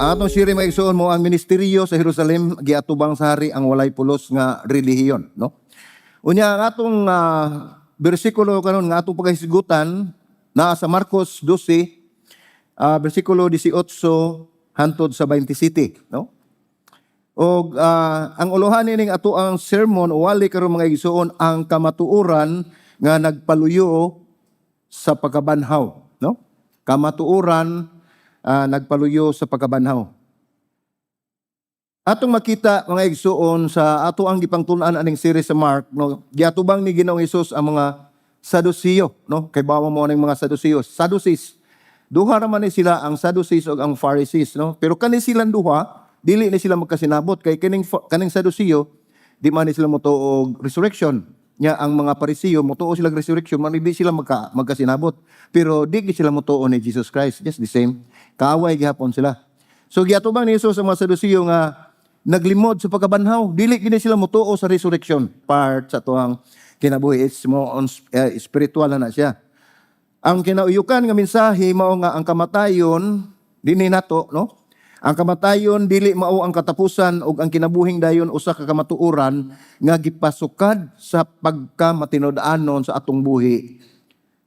Atong siri maigsuon mo ang ministeryo sa Jerusalem giatubang sa hari ang walay pulos nga relihiyon, no? Unya ang atong bersikulo karon nga atong paghisigutan naa sa Marcos 12 bersikulo 18 hantod sa 27, no? O ang uluhan ning ato ang sermon o wali karon mga igsuon ang kamatuoran nga nagpaluyo sa pagkabanhaw, no? Kamatuoran nagpaluyo sa pagkabanhaw. Atong makita mga igsuon sa ato ang gipangtun-an aning series sa Mark, no, giatubang ni Ginoong Hesus ang mga Saduceo, no, kay bawa mo aning mga Saduceo, Sadducees. Duha ra man ni sila ang Sadducees ug ang Pharisees, no. Pero kani silang duha dili ni sila magkasinabot kay kaning Saduceo di man ni sila motuo og resurrection. Nya ang mga Pariseo motuo sila resurrection, man di sila magkasinabot. Pero di sila motuo ni Jesus Christ, just the same. Kaaway gihapon sila. So giatubang ni Hesus ang mga Saduceo nga naglimod sa pagkabanhaw, dili gini sila motuo sa resurrection part sa tuang kinabuhi. It's more on spiritual na siya. Ang kinauyukan nga mensahe mao nga ang kamatayon dinhi nato, no? Ang kamatayon dili mao ang katapusan ug ang kinabuhing dayon usa ka kamatuoran nga gipasukad sa pagkamatinud-anon sa atong buhi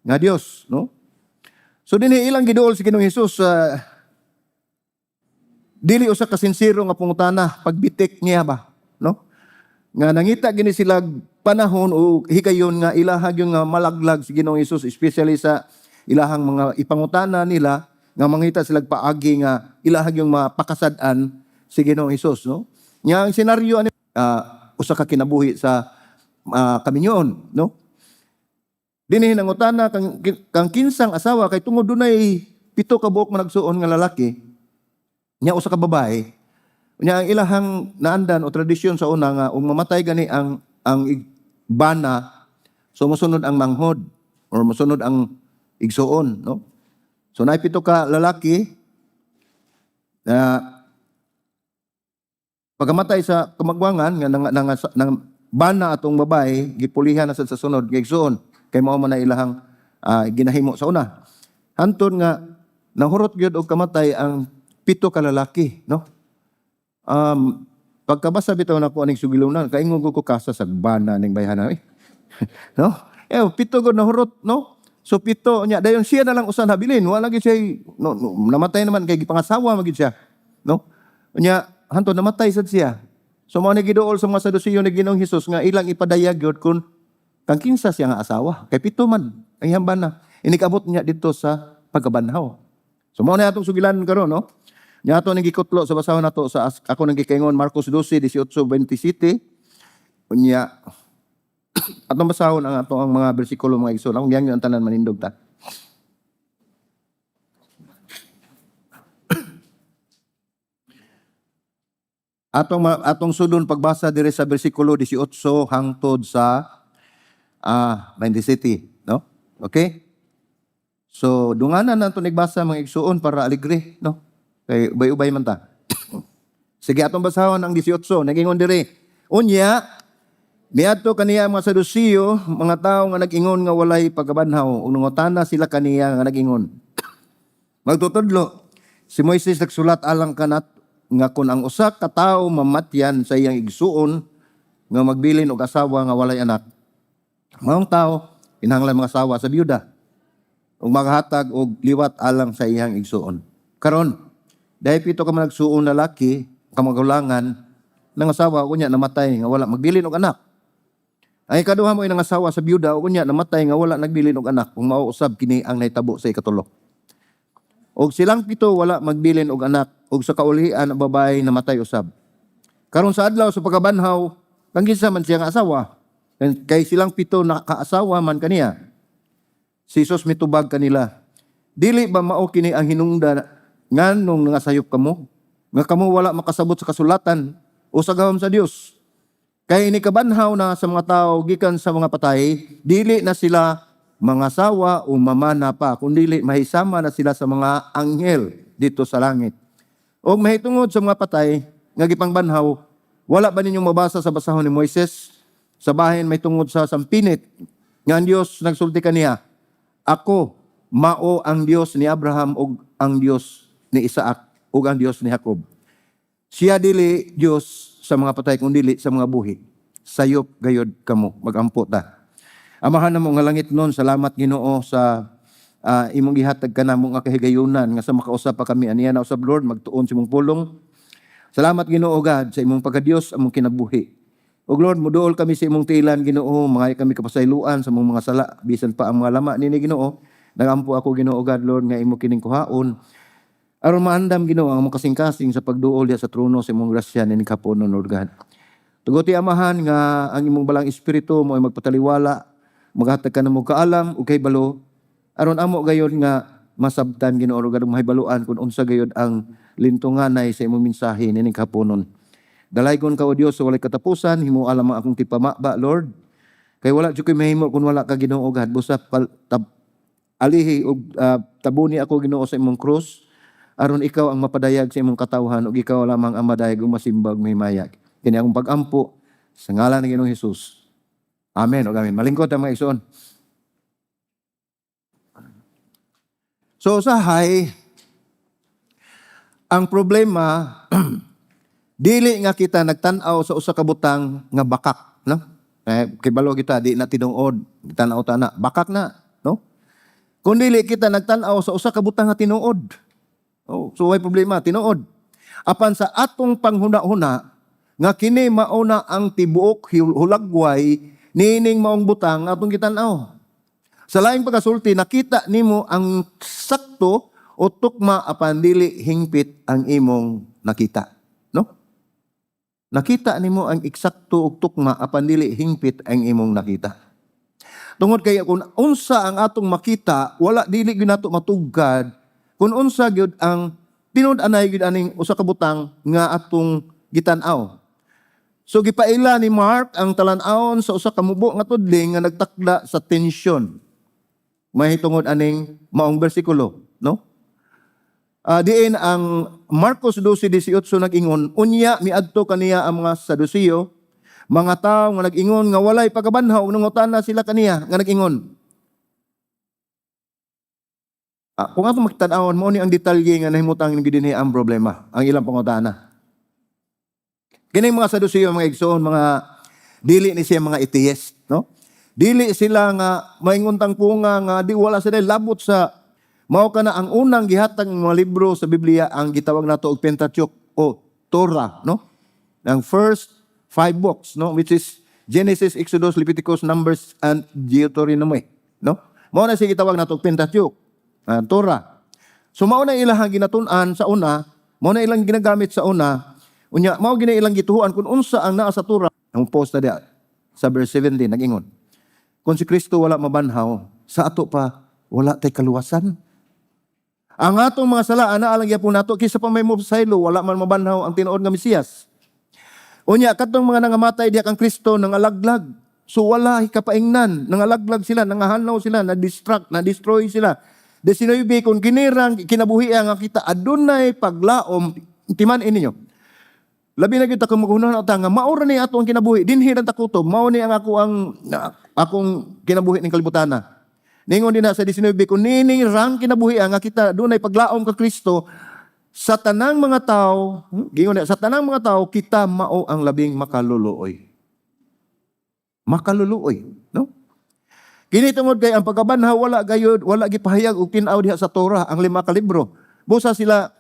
nga Dios, no? So dinhi ilang giduol si Ginoong Hesus dili usa ka sinsero nga pangutana pagbitik niya ba, no? Nga nangita gini sila panahon o higayon nga ilahag yung malaglag si Ginoong Hesus, especially sa ilahang mga ipangutana nila nga mangita sila paagi nga ilahag yung mapakasad-an si Ginoong Hesus, no? Nya ang senaryo ani usa ka kinabuhi sa kaminyoon, no? Dinhi nangutana kang kinsang asawa kay tungod dunay 7 ka buok man nagsuon nga lalaki. Nya usa ka babae. Nya ang ilahang naandan o tradisyon sa una nga ug mamatay gani ang bana, so mosunod ang manghod or mosunod ang igsuon, no? So naay 7 ka lalaki na pagkamatay sa kamagwangan nga nang bana atong babae gipulihan na sa sunod nga igsuon kay mao man na ilahang ginahimo sa una. Hantod nga nahurot gyud og kamatay ang 7 ka lalaki, no? Pagkabasa bitaw nako aning sugilunan kaingon ko kasa sa bana ning bayhana, no? 7 gud nahurot, no? So 7 nya dayon siya na lang usa nabilin, wala gyud siya no, namatay naman kay gipangasawa magid siya, no? Nya hantod namatay sad siya. So mao ni giduol sa mga Saduceo ni Ginoong Hesus nga ilang ipadayag gyud kun kang kinsa siya nga asawa kay 7 man ang iyang bana. Inikabot niya dito sa pagkabanhaw. So mao na atong sugilan karon, no? Nya ato ning gikutlo sa basahon nato sa ako nang gikaingon Marcos 12, 18, 27. Unya atong basahon ang ato ang mga bersikulo mga igsoon. Ang yang ang tanan manindog ta. Atong sudon pagbasa dire sa bersikulo 18 hangtod sa 27, no? Okay? So dunganan nato nagbasa mga igsoon para aligre, no? Kay ubay-ubay man ta. Sige atong basahon ang 18, nagingon dire. Unya miadto kaniya mga Saduceo, mga tawo nga nag-ingon nga walay pagkabanhaw, ug nangutana sila kaniya nga nag-ingon. Magtutudlo, si Moises nagsulat alang kanat nga kun ang usa ka tawo mamatyan sa iyang igsuon nga magbilin og asawa nga walay anak, maong tawo kinahanglan mga asawa sa byuda ug maghatag og liwat alang sa iyang igsuon. Karon dahil 7 ka man nagsuon lalaki kamagulangan ng asawa unya namatay nga wala magbilin og anak. Ay kaduha mo inang asawa sa byuda unya namatay nga wala nagbilin og anak, kung mao usab kini ang nahitabo sa ikatulo. Og silang 7 wala magbilin og anak, og sa kaulian ang babae namatay usab. Karon sa adlaw sa pagkabanhaw kang kinsa man siya nga asawa, kay silang 7 na kaasawa man kaniya. Si Jesus mitubag kanila, dili ba mao kini ang hinungdan nganong nangasayop kamo nga kamo wala makasabot sa kasulatan o sa gahom sa Dios? Kay ini kabanhaw na sa mga tao gikan sa mga patay, dili na sila mangasawa o mamana pa, kundi mahisama na sila sa mga anghel dito sa langit. O mahitungod sa mga patay nga gipangbanhaw, wala ba ninyong mabasa sa basahon ni Moises? Sa bahin may tungod sa sampinit nga ang Dios nagsulti kaniya, ako mao ang Dios ni Abraham ug ang Dios ni Isaac. ug ang Dios ni Jacob. Siya dili Dios sa mga patay kung dili sa mga buhi. Sayop gayod kamo, magampo ta. Amahan namo nga langit nun, salamat Ginoo sa imong gihatag kanamo nga kahigayunan nga sa makausap pa kami aniya na usab Lord magtuon sa imong pulong. Salamat Ginoo God sa imong pagkadios among kinabuhi. O Lord, muduol kami sa imong tilan Ginoo, mga kami kapasayloan sa imong mga sala bisan pa ang mga lama nini Ginoo. Nagampo ako Ginoo God Lord nga imo kining kuhaon. Aron maandam Ginoo ang among kasing-kasing sa pagduol diha sa trono sa imong grasya nini kaponon Lord God. Tuguti amahan nga ang imong balang espiritu mo ay magpataliwala, maghatag ka namo kaalam ug kay balo aron amo gayon nga masabtan Ginoo God mahibaluan kung unsa gayud ang lintunganay sa imong mensahe nining kaponon. Dalaygon ka o Dios sa walay katapusan, himo alam ang akong tipamaba Lord. Kay wala jud koy mahimo kung wala ka Ginoo God. Busa alihi og tabuni ako Ginoo sa imong krus aron ikaw ang mapadayag sa imong katawhan ug ikaw lamang ang madayag ug masimbag mahimayag. Kini akong pag-ampo sa ngalan ng Ginoong Hesus. Amen ug amen. Malingkod ang mga igsoon. So usahay ang problema dili nga kita nagtan-aw sa usa ka butang nga bakak, no? Kay balo kita di na tinuod, tan-aw ta na bakak na, no? Kung dili kita nagtan-aw sa usa ka butang nga tinuod. Oh, so way problema tinuod. Apan sa atong panghuna-huna nga kini mauna ang tibuok hulagway nining maong butang atong gitan-aw. Sa laing pagkasulti nakita nimo ang sakto o tukma apan dili hingpit ang imong nakita, no? Nakita nimo ang eksakto ug tukma apan dili hingpit ang imong nakita. Tungod kay kung unsa ang atong makita, wala dili gyud nato matugkad kung unsa gyud ang tinud-anay gyud aning usa ka butang nga atong gitan-aw. So gipaila ni Mark ang talan-awon sa usa ka mubo nga tudling nga nagtakda sa tensyon. Mahitungod aning maong bersikulo, no? Diin ang Marcos 12:18 nag-ingon, unya miadto kaniya ang mga Saduceo, mga tawo nga nag-ingon nga walay pagkabanhaw nangutana sila kaniya nga nag-ingon. Kung ato makita-awon mo ni ang detalye nga nahimutang gidinhi ang problema, ang ilang pangutana. Kini mga Saduceo mga igsoon, mga dili ni siya mga atheist, no? Dili sila nga mainguntang punga nga di wala sila labot sa mao kana ang unang gihatag ng mga libro sa Biblia ang gitawag nato og Pentateuch o Torah, no? Ang first 5 books, no, which is Genesis, Exodus, Leviticus, Numbers and Deuteronomy, no? Mao na siya gitawag nato og Pentateuch, Torah. So mao na ilang ginatun-an sa una, mao na ilang ginagamit sa una. Unya mao gina ilang gituhuan kung unsa ang naa sa Torah. Ang post na diha sa verse 17 nag-ingon. Kung si Kristo wala mabanhaw, sa ato pa wala tay kaluwasan. Ang atong mga sala ana alang gyapon nato kisa pa may mobsaylo wala man mabanhaw ang tinuod nga Mesiyas. Unya katong mga nangamatay diha kang Kristo nangalaglag. So wala kapaingnan, nangalaglag sila, nangahanaw sila, na-distract, na-destroy sila. 19 kung kinirang kinabuhi nga kita adunay paglaom timan ininyo. Labi na kita kung maghunaw ta nga maura ni ato ang kinabuhi dinhi ra ta kutob mao ni ang akong kinabuhi ning kalibutana. Ningon din na sa 19, kung nining rang kinabuhi nga kita dunay paglaom ka Kristo, sa tanang mga tao, sa tanang mga tao, kita mao ang labing makaluluoy. Makaluluoy, no? Kini tungod kay ang pagkabanhaw wala gayud, wala gipahayag og tin-aw diha sa Torah ang 5 ka libro. Busa sila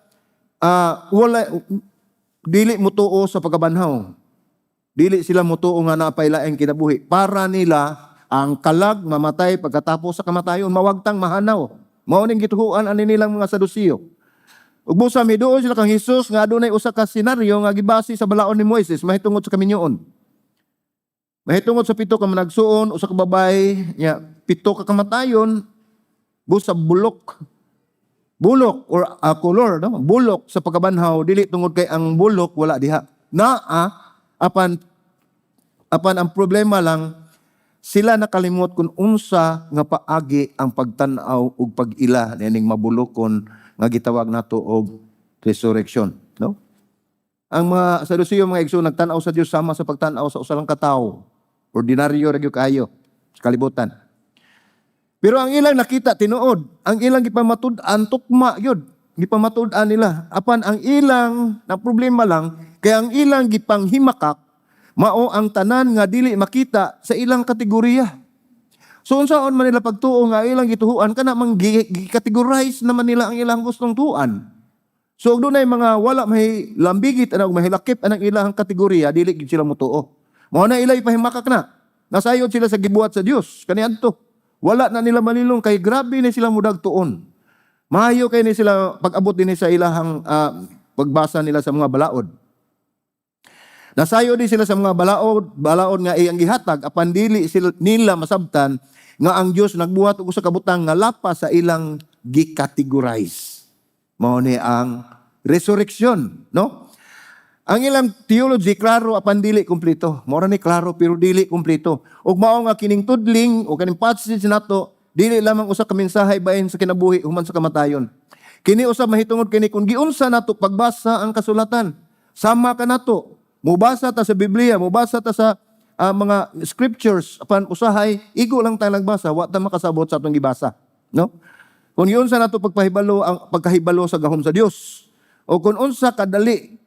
wala dili mutuo sa pagkabanhaw. Dili sila mutuo nga napay laing kinabuhi. Para nila ang kalag mamatay pagkatapos sa kamatayon mawagtang mahanaw. Mao ning gituhuan ani nilang mga Saduceo. Ug busa miduol sila kang Hesus nga adunay usa ka senaryo nga gibase sa balaod ni Moises mahitungod sa kaminyoon. Mahitungod sa 7 ka managsuon usa ka babae nya 7 ka kamatayon busa bulok. Bulok or color, no? Bulok sa pagkabanhaw dili tungod kay ang bulok wala diha. Apan ang problema lang sila nakalimot kung unsa nga paagi ang pagtan-aw ug pag-ila nining mabulokon nga gitawag nato og resurrection, no? Ang mga Saduceo mga igsoon nagtan-aw sa Dios sama sa pagtan-aw sa usa lang ka tawo. Ordinaryo ra gyud kaayo sa kalibutan. Pero ang ilang nakita tinuod, ang ilang gipamatud-an tukma gyud. gipamatud-an nila. Apan ang ilang na problema lang kay ang ilang gipanghimakak mao ang tanan nga dili makita sa ilang kategorya. So unsaon man nila pagtuo nga ilang gituhuan kana mang gi-categorize naman nila ang ilang gustong tuan. So dunay mga wala may lambigit ana mahilakip anang ilang kategorya dili gid sila motuo. Mao na ilay pahimakak na. Nasayod sila sa gibuhat sa Dios kaniadto. Wala na nila malilong kay grabe ni sila mudag tuon. Maayo kay ni sila pag-abot din sa ilahang pagbasa nila sa mga balaod. Nasayo din sila sa mga balaod nga iyang gihatag apan dili sila nila masabtan nga ang Dios nagbuhat og usa ka butang nga lapas sa ilang gi-categorize. Mao ni ang resurrection, no? Ang ilang theology klaro apan dili kumpleto. Mao ni klaro pero dili kumpleto. Ug mao nga kining tudling o kaning passage nato dili lamang usa ka mensahe bahin sa kinabuhi human sa kamatayon. Kini usa mahitungod kini kung giunsa nato pagbasa ang kasulatan. Sama ka nato. Mubasa ta sa Biblia, mubasa ta sa mga scriptures apan usahay igo lang ta nagbasa wa ta makasabot sa atong gibasa, no? Kung giunsa nato pagpahibalo ang pagkahibalo sa gahom sa Dios o kung unsa kadali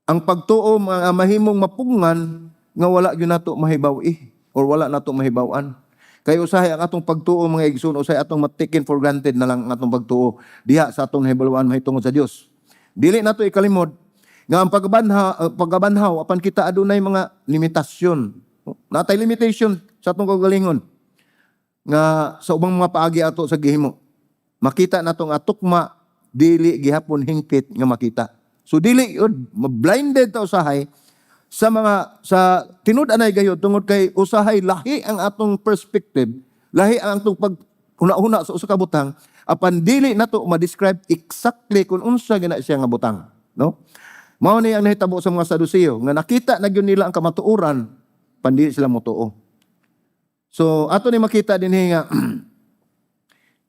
ang pagtuo mahimong mapungan nga wala gyud nato mahibaw-i or wala nato mahibaw-an. Kay usahay ang atong pagtuo mga igsoon, usahay atong taken for granted na lang ang atong pagtuo diha sa atong nahibaluan mahitungod sa Dios. Dili nato ikalimod nga ang pagkabanhaw apan kita adunay mga limitasyon. Natay limitation sa atong kagalingon nga sa ubang mga paagi ato sa gihimo. Makita nato nga tukma dili gihapon hingpit nga makita. So dili yun, blinded ta usahay sa tinud-anay gayud tungod kay usahay lahi ang atong perspective, lahi ang atong paghuna-huna sa usa ka butang apan dili nato ma-describe exactly kung unsa gina siya nga butang, no? Mao ni ang nahitabo sa mga Saduceo nga nakita na gyud nila ang kamatuoran pandi sila motuo. So ato ni makita dinhi nga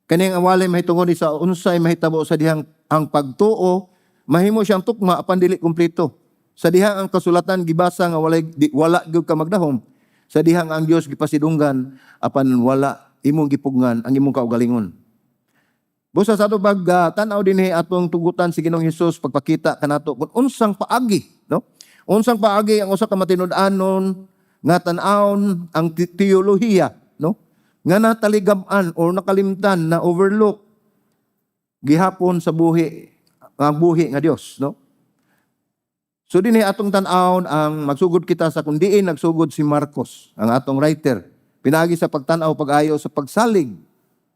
kaning awalay mahitungod sa unsay mahitabo sa dihang ang pagtuo mahimo siyang tukma apan dili kumpleto. Sa dihang ang kasulatan gibasa nga wala gyud ka magdahom. Sa dihang ang Dios gipasidunggan apan wala imong gipugngan ang imong kaugalingon. Busa sa ato tanaw dinhi atong tugutan si Ginoong Hesus pagpakita kanato kung unsang paagi, no? Unsang paagi ang usa ka matinud-anon nga tan-awon ang teolohiya, no? Nga nataligam-an or nakalimtan na overlook gihapon sa buhi nga Dios, no? So dinhi atong tan-awon ang magsugod kita sa kung diin nagsugod si Marcos, ang atong writer. Pinagi sa pagtan-aw pag-ayo sa pagsalig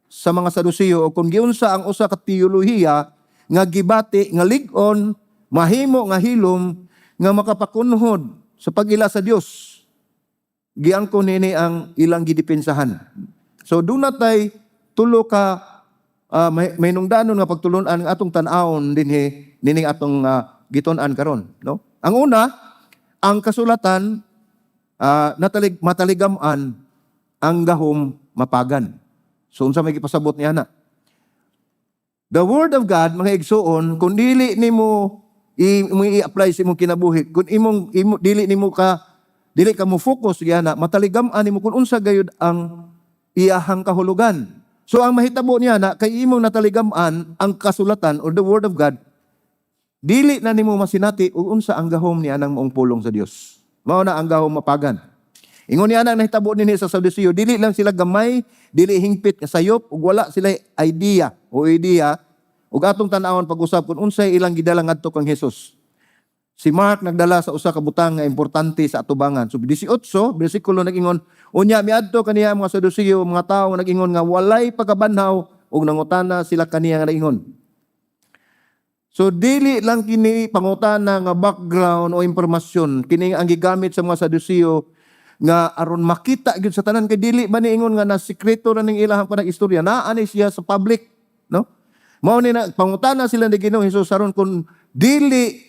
sa mga Saduceo o kung giunsa ang usa ka teolohiya nga gibati nga lig-on mahimo nga hilom nga makapakunhod sa pag-ila sa Dios. Giangkon nini ang ilang gidepensahan. So do natay tulo ka may nungdanon nga pagtulunan ang atong tan-awon dinhi nining atong gitun-an karon, no? Ang una, ang kasulatan mataligaman ang gahom mapagan. So unsa may gipasabot niya na? The Word of God, mga igsoon, kung dili nimo i-apply sa imong kinabuhi, kung dili ka mo focus yana, mataligaman nimo kung unsa gayud ang iyahang kahulugan. So ang mahitabo niya na kay imong nataligaman ang kasulatan or the Word of God, dili na nimo masinati ug unsa ang gahom niya nang maong pulong sa Dios. Mao na ang gahom mapagan. Ingon niya nang nahitabo dinhi sa Saduceo, dili lang sila gamay, dili hingpit nga sayop ug wala sila idea ug atong tan-awon pag-usab kung unsay ilang gidala ngadto kang Hesus. Si Mark nagdala sa usa ka butang nga importante sa atubangan. So 18 bersikulo nag-ingon, unya miadto kaniya mga Saduceo, mga tawo nag-ingon nga walay pagkabanhaw ug nangutana sila kaniya nga naingon. So dili lang kini pangutana nga background o impormasyon kini ang gigamit sa mga Saduceo nga aron makita gyud sa tanan kay dili ba niingon nga na sekreto ra ning ilahang panag-istorya naa ni siya sa public, no? Mao ni na pangutana sila ni Ginoong Hesus aron kun dili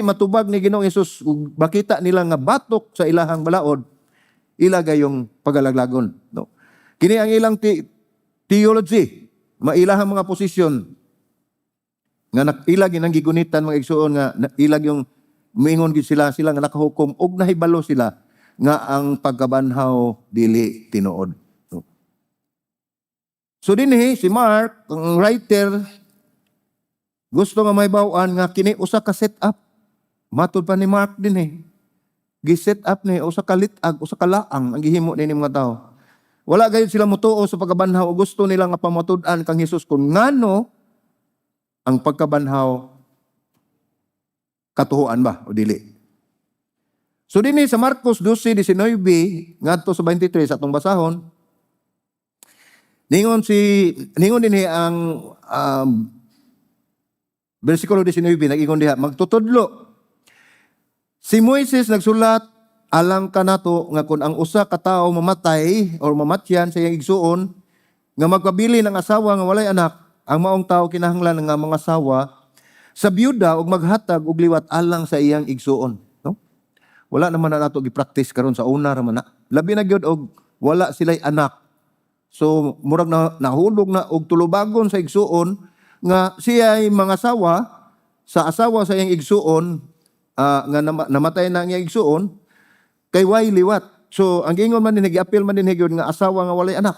matubag ni Ginoong Hesus ug makita nila nga batok sa ilahang balaod ila gayong pagalaglagon, no? Kini ang ilang theology, mailahang mga posisyon nga ilag inang gigunitan mga igsuon nga ilag yung moingon gid sila nga nakahukom og nahibalo sila nga ang pagkabanhaw dili tinuod. So dinhi si Mark, ang writer, Gusto nga may bawaan nga kini usa ka set up. Matod pa ni Mark din eh. Gi-set up ni usa ka litag, usa ka laang ang gihimo ni mga tao. Wala gayud sila mutuo sa pagkabanhaw o gusto nila nga pamatud-an kang Hesus kung ngano ang pagkabanhaw katuhuan ba o dili. So dinhi sa Marcos 12:19 ngadto sa 23 sa atong basahon, ningon dinhi ang bersikulo 19 nag-ingon diha, magtutudlo. Si Moises nagsulat alang kanato nga kun ang usa ka tawo mamatay or mamatyan sa iyang igsuon nga magpabili ng asawa nga walay anak, ang maong tawo kinahanglan nga mga asawa sa byuda ug maghatag og liwat alang sa iyang igsuon, no? Wala naman na nato gi-practice karon sa una ra man na. Labi na gyud og wala sila'y anak. So murag na nahulog na og tulubagon sa igsuon nga siya ay mga asawa sa iyang igsuon nga namatay na ang iyang igsuon kay way liwat. So ang giingon man din gi-appeal man din gyud nga asawa nga walay anak.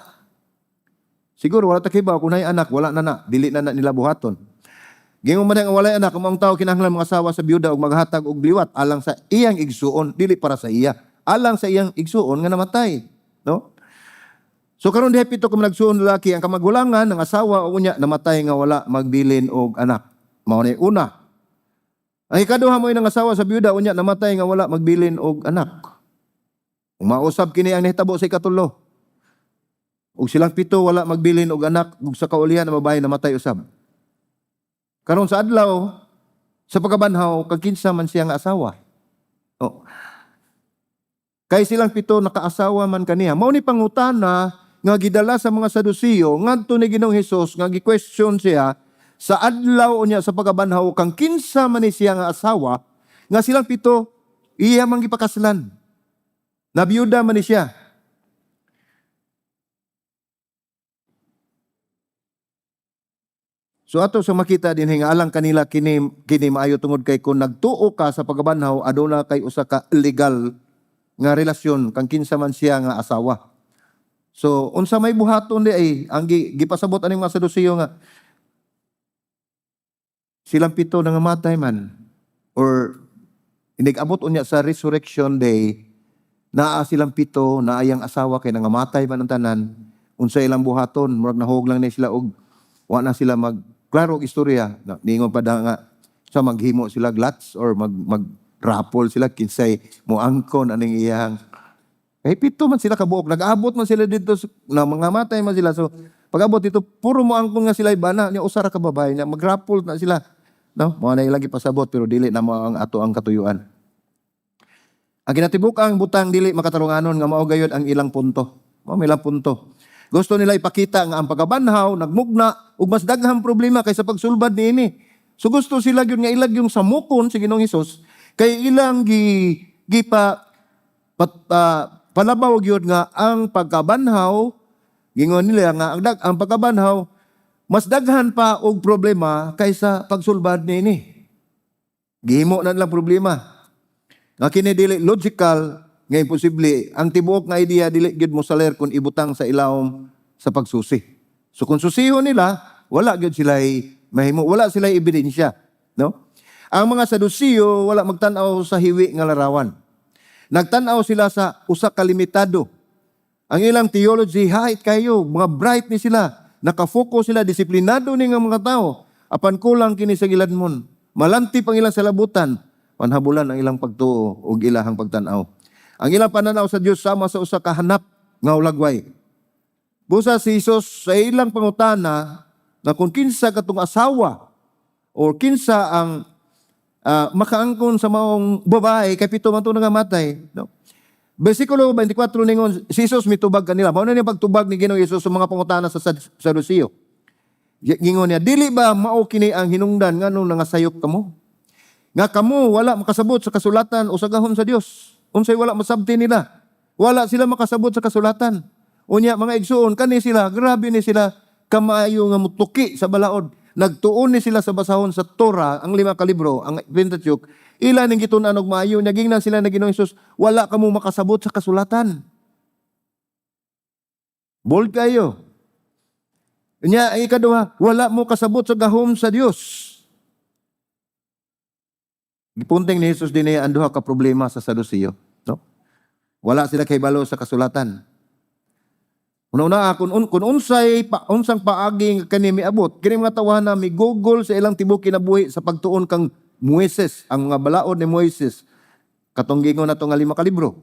Siguro wala ta kibaw kung nay anak wala na dili na nila buhaton. Giingon man nga walay anak ang tawo kinahanglan mga asawa sa byuda og maghatag og liwat alang sa iyang igsuon, dili para sa iya, alang sa iyang igsuon nga namatay, no? So karon diha pito ka nagsuon lalaki ang kamagulangan ng asawa o unya namatay nga wala magbilin og anak. Mao ni una. Ang ikaduha mo ng asawa sa byuda unya namatay nga wala magbilin og anak. Umausab kini ang nahitabo sa ikatulo. Ug silang pito wala magbilin og anak ug sa kaulihan na babae namatay usab. Karon sa adlaw sa pagkabanhaw kag kinsa man siya nga asawa. Oh. Kay silang pito nakaasawa man kaniya. Mao ni pangutana nga gidala sa mga Sadusiyo ngadto ni Ginoong Hesus nga gi-question siya sa adlaw niya sa pagkabanhaw kang kinsa man ni siya nga asawa nga silang pito iya man gipakaslan. Nabiyuda man ni siya. So ato sa makita din nga alang kanila kini maayo tungod kay kung nagtuo ka sa pagkabanhaw aduna kay usa ka legal nga relasyon kang kinsa man siya nga asawa. So unsa may buhaton di ay ang gipasabot aning mga Sadusiyo nga silang pito na ngamatay man or inigabot unya sa resurrection day naa silang pito na ayang asawa kay nangamatay man ang tanan unsa ilang buhaton murag nahog lang ni sila og wa na sila klaro og istorya. Ningon pa da nga sa maghimo sila glats or mag-rapol sila kinsay moangkon aning iyang. Kay pito man sila kabuok. Nag-abot man sila dito na mga matay man sila. So pag-abot dito puro moangkon nga sila ibana niya usara ka babae niya mag-rapol na sila. No, mo na ilagi pasabot pero dili na mo ang ato ang katuyuan. Ang kinatibuk-ang butang dili makatarunganon nga mao gayud ang ilang punto. Mao ilang punto. Gusto nila ipakita nga ang pagkabanhaw, nagmugna, ug mas daghang problema kaysa pagsulbad niini. So gusto sila gyud nga ilag yung samukon si Ginoong Hesus kay ilang palabaw gyud nga ang pagkabanhaw gingon nila nga ang pagkabanhaw mas daghan pa og problema kaysa pagsulbad niini. Gihimo na lang problema. Nga kini dili logical nga imposible ang tibuok nga idea dili gyud mo saler kun ibutang sa ilawom sa pagsusi. So kung susihon nila, wala gyud sila mahimo, wala sila ebidensya, no? Ang mga Sadusiyo wala magtan-aw sa hiwi nga larawan. Nagtan-aw sila sa usa ka limitado. Ang ilang theology hait kayo, mga bright ni sila, nakafocus sila, disiplinado ni nga mga tao. Apan kulang kini sa giladmon. Malantip ang ilang salabutan, panhabulan ang ilang pagtuo ug ilahang pagtan-aw. Ang ilang pananaw sa Dios sama sa usa ka hanap nga ulagway. Busa si Jesus sa ilang pangutana na kung kinsa katong asawa o kinsa ang makaangkon sa maong babae kay pito man to nangamatay, no? Bersikulo 24 ningon si Jesus mitubag kanila. Mao na ni pagtubag ni Ginoong Hesus sa mga pangutana sa Sadusiyo. Gingon niya, dili ba mao kini ang hinungdan nganong nangasayop kamo? Nga kamo wala makasabot sa kasulatan o sa gahom sa Dios. Unsay wala masabti nila. Wala sila makasabot sa kasulatan. Unya mga igsuon kani sila, grabe ni sila kamaayo nga mutuki sa balaod. Nagtuon ni sila sa basahon sa Torah, ang 5 ka libro, ang Pentateuch. Ila ning gitun-an og maayo nya gingnan sila na Ginoong Hesus, wala kamo makasabot sa kasulatan. Bold kayo. Unya ang ikaduha, wala mo kasabot sa gahom sa Dios. Gipunting ni Jesus din ang duha ka problema sa Saduceo, no? Wala sila kahibalo sa kasulatan. Una-una, kung unsang paaging kani miabot, kini mga tawahan na migugol sa ilang tibuok kinabuhi sa pagtuon kang Moises, ang mga balaod ni Moises, katong gingon nato nga 5 ka libro.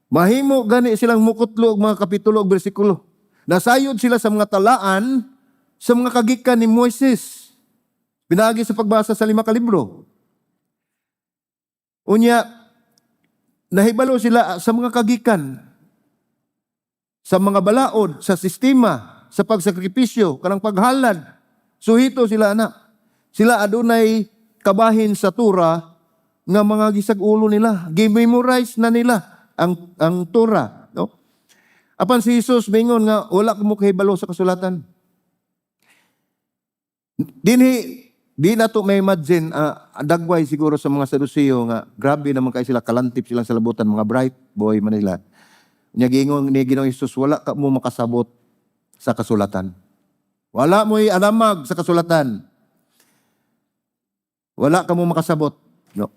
Mahimo gani silang mukutlo og mga kapitulo ug bersikulo. Nasayod sila sa mga talaan sa mga kagikan ni Moises. Pinagi sa pagbasa sa 5 ka libro. Unya, nahibalo sila sa mga kagikan, sa mga balaod, sa sistema, sa pagsakripisyo, kanang paghalad. Suhito sila anak. Sila adunay kabahin sa Tura nga mga gisag-ulo nila. Gi-memorize na nila ang Tura. No? Apan si Jesus mingon nga wala mo kahibalo sa kasulatan. Di na to may imagine, dagway siguro sa mga Saduceo nga grabe naman kayo sila, kalantip silang sa labutan, mga bright boy man nila. Nya giingon ni Ginoong Hesus, wala ka mo makasabot sa kasulatan. Wala mo alamag sa kasulatan. Wala ka mo makasabot. No.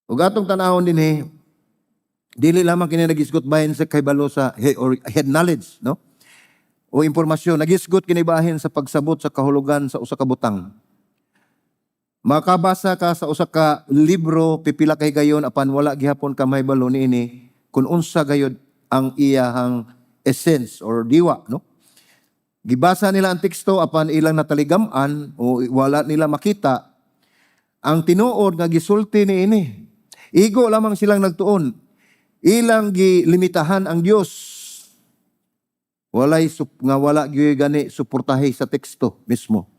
Ug atong tanahon din dili lamang kini nagisgot bahin sa kahibalo sa head knowledge, no? O impormasyon, nagisgot kini bahin sa pagsabot sa kahulugan sa usa ka butang. Makabasa ka sa usa ka libro, pipila kay gayon apan wala gihapon ka mahibalo niini kung unsa gayud ang iyahang essence or diwa, no? Gibasa nila ang teksto apan ilang nataligaman o wala nila makita ang tinuod nga gisulti niini. Igo lamang silang nagtuon. Ilang gilimitahan ang Dios. Wala gyud gani suportahe sa teksto mismo.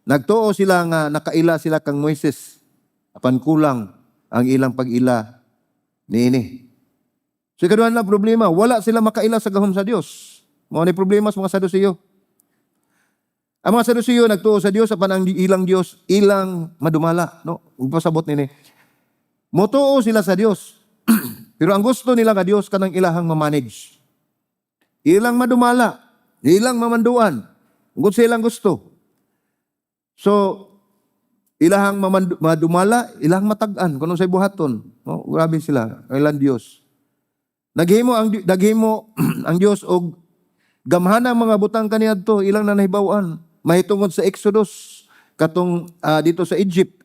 Nagtuo sila nga nakaila sila kang Moises apan kulang ang ilang pag-ila niini. So ikaduhan na problema, wala sila makaila sa gahom sa Dios. Mao ni problema sa mga Saduceo. Ang mga Saduceo nagtuo sa Dios apan ang ilang Dios ilang madumala, no? Ug pasabot nini. Motuo sila sa Dios. Pero ang gusto nila nga Dios kanang ilahang ma-manage. Ilang madumala, ilang mamanduan. Ug silang gusto. So, ilahang madumala, ilahang matag-an, kung say buhaton. No? Grabe sila, ilang Diyos. Naghimo ang Diyos og gamhanang mga butang kaniadto, ilang na nahibawan. Mahitungod sa Exodus, katong dito sa Egypt.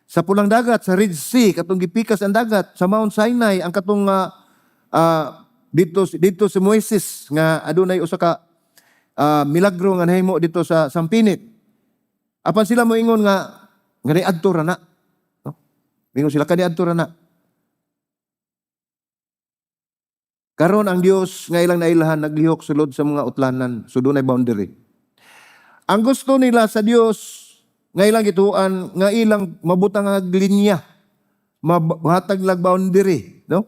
Sa Pulang Dagat, sa Red Sea, katong gipikas ang dagat. Sa Mount Sinai, ang katong dito si Moises, nga adunay usa ka milagro nga nahimo dito sa Sampinit. Apan sila moingon nga niadto ra na. No? Mingon sila kaniadto ra na. Karon ang Dios nga ilang nailahan naglihok sulod sa mga utlanan, so dunay boundary. Ang gusto nila sa Dios nga ilang gituan nga ilang mabutang nga linya, mahatag lag boundary, no?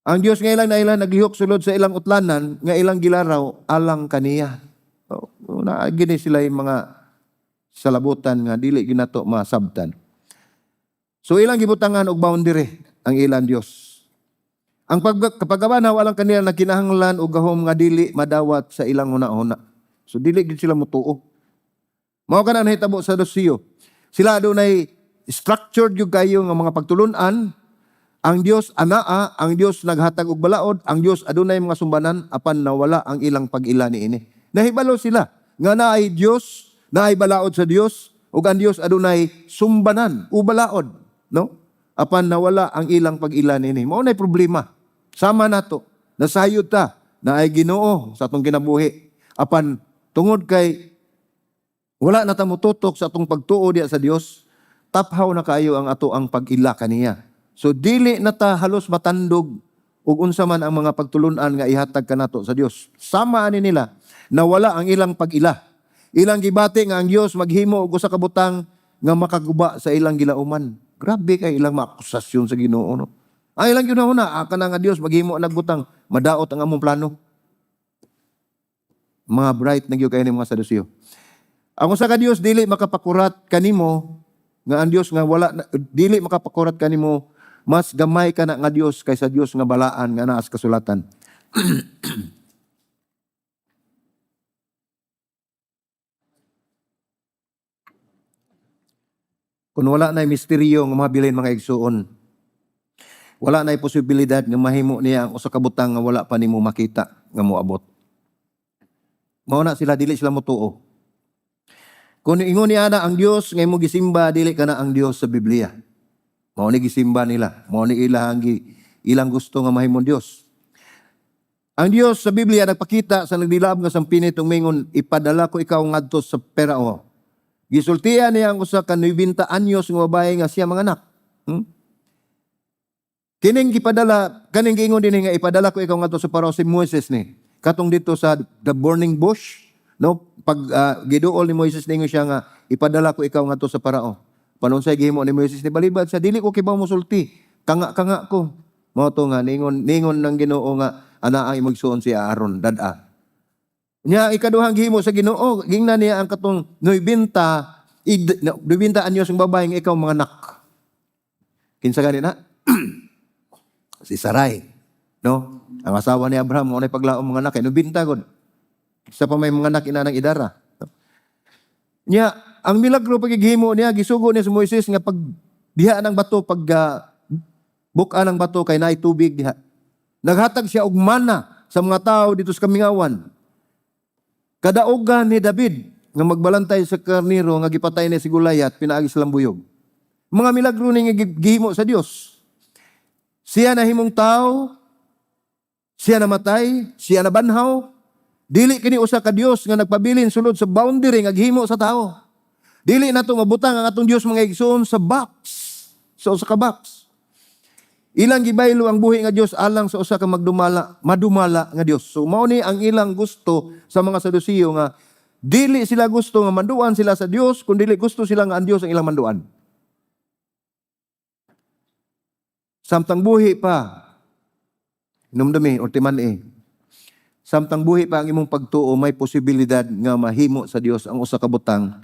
Ang Dios nga ilang nailahan naglihok sulod sa ilang utlanan nga ilang gilaraw alang kaniya. Gini sila yung mga salabutan nga dili ginato masabtan. So ilang gibutangan og boundary ang ilang Dios. Ang kapagabanaw alang kanila nakinahanglan og gahom nga dili madawat sa ilang una-una. So dili gid sila mutuo. Mao kana nahitabo sa Saduceo. Sila adunay structured yung kayo nga mga pagtulunan. Ang Dios anaa, ang Dios naghatag og balaod, ang Dios adunay mga sumbanan apan nawala ang ilang pag-ila niini. Nahibalo sila nga naay Dios, naay balaod sa Dios, ug ang Dios adunay sumbanan o balaod, no? Apan nawala ang ilang pag-ila niini. Mao nay problema. Sama nato, nasayod ta naay Ginoo sa atong kinabuhi. Apan tungod kay wala na ta motutok sa atong pagtuo diya sa Dios, taphaw na kaayo ang ato ang pag-ila kaniya. So dili na ta halos matandog ug unsa man ang mga pagtulunan nga ihatag kanato sa Dios. Sama ani nila na wala ang ilang pag-ila. Ilang gibati nga ang Dios maghimo og usa ka butang nga makaguba sa ilang gilauman. Grabe kay ilang maakusasyon sa Ginoo, no? Ay ilang ginahuna kana nga Dios maghimo og butang, madaot ang among plano. Mga bright na gyud kay ni mga Saduceo. Ang usa ka Dios dili makapakurat kanimo nga ang Dios nga wala dili makapakurat kanimo, mas gamay ka na nga Dios kaysa Dios nga balaan nga naa sa kasulatan. Kung wala na misteryo nga mabilin mga igsuon, wala na posibilidad nga mahimo niya ang usa ka butang nga wala pa nimo makita nga moabot. Mao na sila, dili sila motuo. Kung ingon niya na ang Dios nga imo gisimba, dili kana ang Dios sa Biblia. Mao ni gisimba nila, mao ni ilang gusto nga mahimong Dios. Ang Dios sa Biblia nagpakita sa nagdilab nga sampini mingon, ipadala ko ikaw ngadto sa Perao. Gisultian niya ang usa ka 90 anyos nga babae nga siya mga anak. Kining giingon din nga ipadala ko ikaw ngadto sa Perao si Moses ni. Katong dito sa the burning bush, no? Pag giduol ni Moses ningon siya nga ipadala ko ikaw ngadto sa Perao. Panunsay gihimo ni Moses ni balibad sa dili ko kibaw mosulti. Kanga ko. Mao to nga ningon ng Ginoo nga ana ang imugsuon si Aaron dad-a. Nya ikaduhang gihimo sa Ginoo, gingnan niya ang katong 90 anyos ang babae nga ikaw mga anak. Kinsa gani na? Si Sarai, no? Ang asawa ni Abraham mo nay paglaom mga anak kay 90 gud. Sa pa may mga anak ina ng idara. Nya ang milagro pagigihimo niya gisugo niya sa Moises nga pag diha ng bato pag buka ng bato kay naay tubig diha. Naghatag siya og mana sa mga tao dito sa Kamingawan. Kadaugan ni David nga magbalantay sa karniro nga gipatay ni si Goliath pinaagi sa lambuyog. Mga milagro ni nga gihimo sa Dios. Siya nahimong tao, siya namatay, siya nabanhaw. Dili kini usa ka Dios nga nagpabilin sulod sa boundary nga gihimo sa tao. Dili nato mabutang ang atong Dios mga igsoon sa box. Sa usa ka box. Ilang gibaylo ang buhi nga Dios alang sa usa ka madumala nga Dios. So mao ni ang ilang gusto sa mga Sadusiyo nga dili sila gusto nga manduan sila sa Dios, kun dili gusto sila nga ang Dios ang ilang manduan. Samtang buhi pa, inumdumi or timan samtang buhi pa ang imong pagtuo, may posibilidad nga mahimo sa Dios ang usa ka butang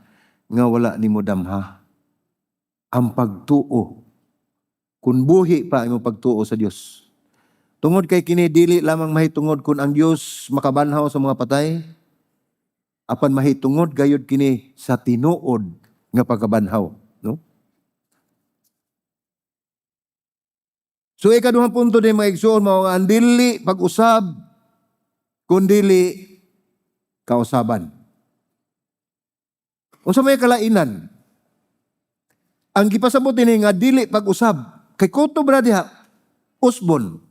nga wala nimo damha. Ang pagtuo. Kung buhi pa ang imong pagtuo sa Dios. Tungod kay kini dili lamang mahitungod kung ang Dios makabanhaw sa mga patay, apan mahitungod gayud kini sa tinuod nga pagkabanhaw, no? So ikaduhang punto din mga igsoon mao nga ang dili pag-usab kundi kausaban. Unsa may kalainan? Ang gipasabot ini nga dili pag-usab kay kutob ra diha usbon.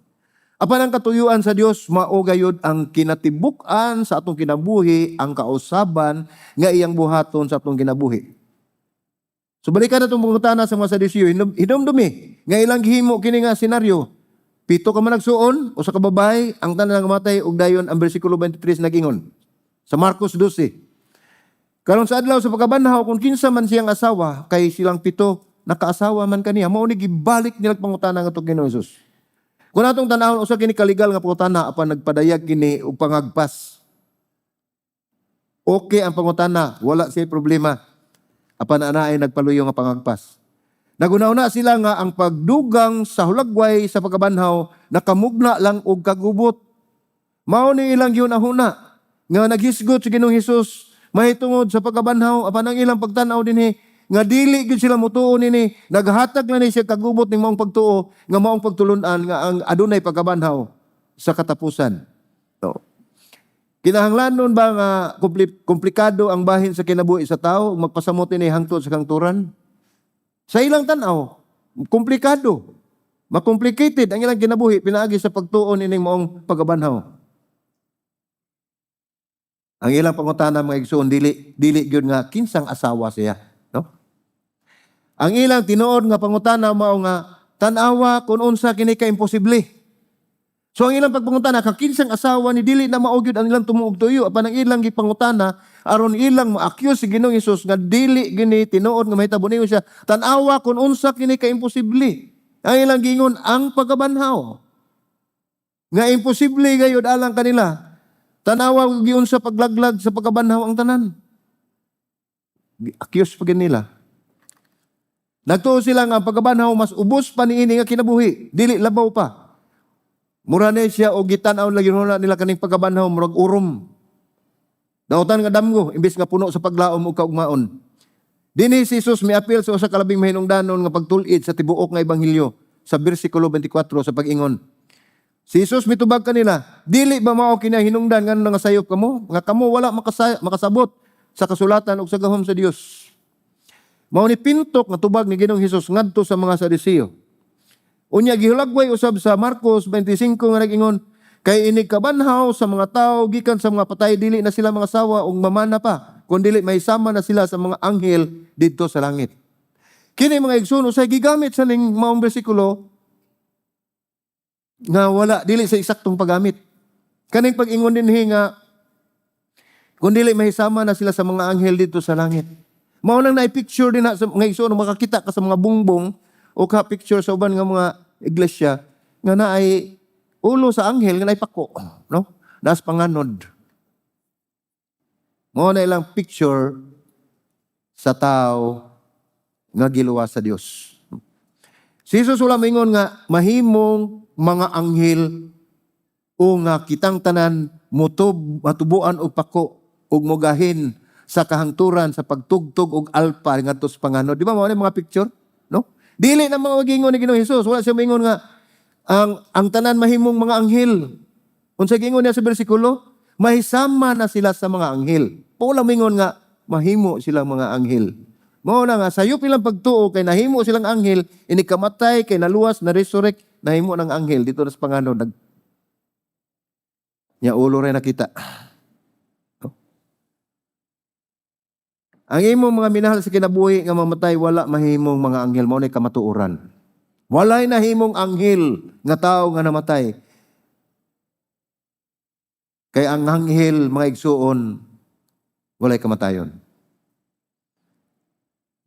Apan ang katuyuan sa Dios mao gayud ang kinatibuk-an sa atong kinabuhi, ang kausaban nga iyang buhaton sa atong kinabuhi. So balikan natong pangutana sa mga Sadusiyo, hinumdumi nga ilang gihimo kini nga senaryo. 7 ka man nagsuon, usa ka babae, ang tanan nga matay ug dayon ang bersikulo 23 nagingon sa Marcos 12. Karon sa adlaw sa pagkabanhaw kung kinsa man siyang asawa kay silang 7 nakaasawa man kaniya, mao ni gibalik nila pangutana nga Ginoo Hesus. Kung atong tan-awon usa kini kalegal nga pangutana apan nagpadayag kini og pangagpas. Okay ang pangutana, wala siya problema. Apan ana ay nagpaluyo nga pangagpas. Naguna-una sila nga ang pagdugang sa hulagway sa pagkabanhaw nakamugna lang og kagubot. Mao ni ilang yun ahuna nga naghisgot sa Ginoong Hesus mahitungod sa pagkabanhaw apan ang ilang pagtan-aw dinhi nga dili gyud sila motuo nini, naghatag na ni siya kagubot ning maong pagtuo nga maong pagtulon-an nga ang adunay pagkabanhaw sa katapusan. So, kinahanglanon ba nga komplikado ang bahin sa kinabuhi sa tao magpasamot ni hangtod sa kangturan? Sa ilang tan-aw, komplikado. Makomplicated ang ilang kinabuhi pinaagi sa pagtuo nining maong pagkabanhaw. Ang ilang pangutana mga igsoon dili gyud nga kinsang asawa siya, no? Ang ilang tinuod nga pangutana mao nga tan-awa kung unsa kini ka imposible. So ang ilang pagpangutana kinsang asawa ni dili na mao gyud ang ilang tumuog tuyo apan ang ilang gipangutana aron ilang ma-accuse si Ginoong Hesus nga dili gini tinuod nga mahitabo niyo siya tan-awa kung unsa kini ka imposible. Ang ilang gingon ang pagkabanhaw nga imposible gayud alang kanila. Tan-awa giun sa paglaglag sa pagkabanhaw ang tanan. Accuse pa nila. Nagtuo sila nga ang pagkabanhaw mas ubos pa niini nga kinabuhi, dili labaw pa. Mura ni siya o gitan-aw lagi nila kaning pagkabanhaw murag urom. Dautan nga damgo imbes nga puno sa paglaom ug kaugmaon. Dinhi si Jesus miapil sa usa ka labing mahinungdanon nga pagtul-id sa tibuok nga ebanghelyo sa bersikulo 24 sa pag-ingon. Si Jesus mitubag kanila, dili ba mao kini hinungdan nganong nga sayop kamo? Nga kamo wala makasabot sa kasulatan ug sa gahom sa Dios. Mao ni pintok nga tubag ni Ginoong Hesus ngadto sa mga Saduceo. Unya gihulagway usab sa Marcos 25 nga nag-ingon, kay inig kabanhaw sa mga tao gikan sa mga patay, dili na sila mga sawa ug mamana pa, kun dili mahisama na sila sa mga anghel didto sa langit. Kini mga igsoon usay gigamit sa ning maong bersikulo nga wala dili sa eksaktong paggamit. Kaning pag-ingon dinhi nga kun dili mahisama na sila sa mga anghel didto sa langit. Mao nang na-picture din sa mga igsoon makakita ka sa mga bungbong o ka picture sa uban nga mga iglesia nga naay ulo sa anghel nga naay pako, no? Nas panganod. Mao na ilang picture sa tao nga giluwas sa Dios. Si Jesus wala mingon nga mahimong mga anghel o nga kitang tanan matubuan og pako ug mogahin sa kahangturan sa pagtugtog og alpa ngadto sa panganod. Di ba mao ni mga picture, no? Dili na mga gingon ni Ginoong Hesus, wala siya mingon nga ang tanan mahimong mga anghel. Unsa gingon niya sa bersikulo? Mahisama na sila sa mga anghel. Wala mingon nga mahimo silang mga anghel. Mao na nga sayop ilang pagtuo kay nahimo silang anghel, ini kamatay kay naluwas na resurrect, nahimo ng anghel dito sa panganod nya ulo ray nakita. No? Ang imong mga minahal sa kinabuhi nga mamatay wala mahimong mga anghel, mao ni kamatuoran. Walay nahimong anghel nga tao nga namatay. Kay ang anghel mga igsuon walay kamatayon.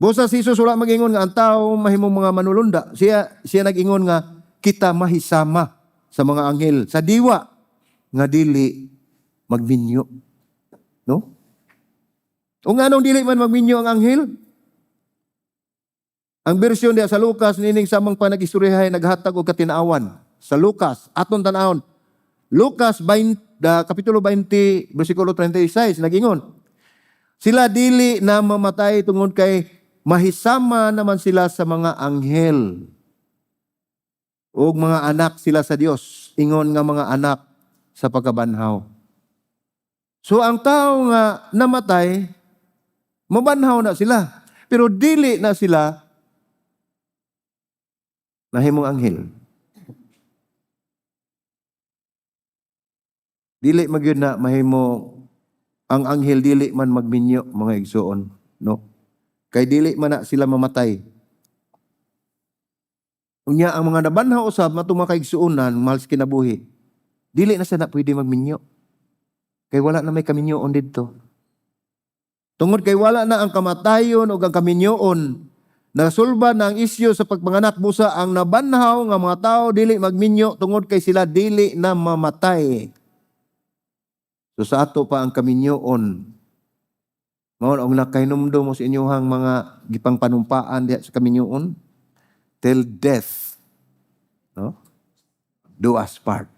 Busa si Jesus wala mag-ingon nga ang tao mahimong mga manulunda. Siya nag-ingon nga kita mahisama sa mga anghel, sa diwa nga dili magminyo. No? O nga nung dili man magminyo ang anghel? Ang bersyon diya sa Lucas nining samang panag-istoryahay naghatag og katinaawan. Sa Lucas, aton tan-awon. Lucas 20, kapitulo 20, bersikulo 36 nag-ingon. Sila dili na mamatay tungod kay mahisama naman sila sa mga anghel. O mga anak sila sa Dios. Ingon nga mga anak sa pagkabanhaw. So ang tao nga namatay, mabanhaw na sila. Pero dili na sila nahimong anghel. Dili magyud na mahimo ang anghel, dili man magminyo mga igsoon, no? Kay dili man na sila mamatay. Unya ang mga nabanhaw usab matong mga kaigsuonan mahal sa kinabuhi, dili na sila pwede magminyo. Kay wala na may kaminyoon didto. Tungod kay wala na ang kamatayon o ang kaminyoon, nasulba na ang isyu sa pagpanganak, busa ang nabanhaw nga mga tao dili magminyo tungod kay sila dili na mamatay. So sa ato pa ang kaminyoon. Mao ang nakahinumdum mo sa inyohang mga gipang panumpaan diya sa kaminyoon, till death, no? Do us part.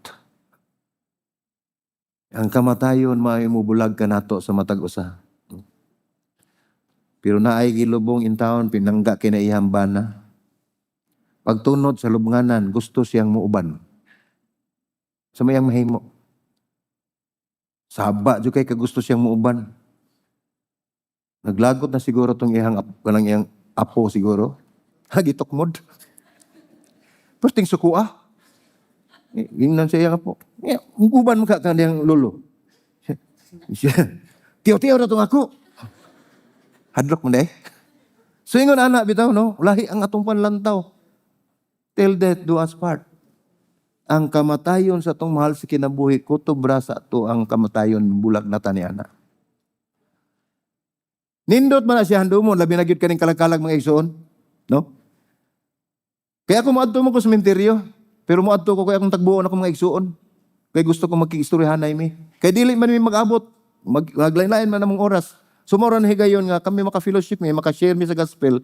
Ang kamatayon maimubulag ka nato sa matag usa. Pero naay gilubong in taon pinangga kinaihang bana. Pagtunod sa lubnganan gusto siyang muuban. Sa mayang mahimo. Saba jud kay kagusto siyang muuban. Naglagot na siguro tong iyang apo siguro. Hagitukmod. Posting sukua. Gingnan siya iyang apo. Uban mo ka kaniyang lolo. Tiyo-tiyo na tong ako. Hadlok mo na eh. So ingon anak bitaw no, lahi ang atong panlantaw. Till death do us part. Ang kamatayon sa atong mahal sa kinabuhi, kutubra sa ato ang kamatayon bulag na tani anak. Nindot man na siya handumon, labi na gyud kaning kalag-kalag mga igsoon, no? Kaya ako moadto mo ko sa sementeryo, pero moadto ko kay akong tagbuon ako mga igsoon. Kay gusto ko magkiistoryahanay mi. Kay dili man mi mag-abot, maglain-lain man namong oras. Sumora na higayon nga kami maka-fellowship mi, maka-share mi sa gospel.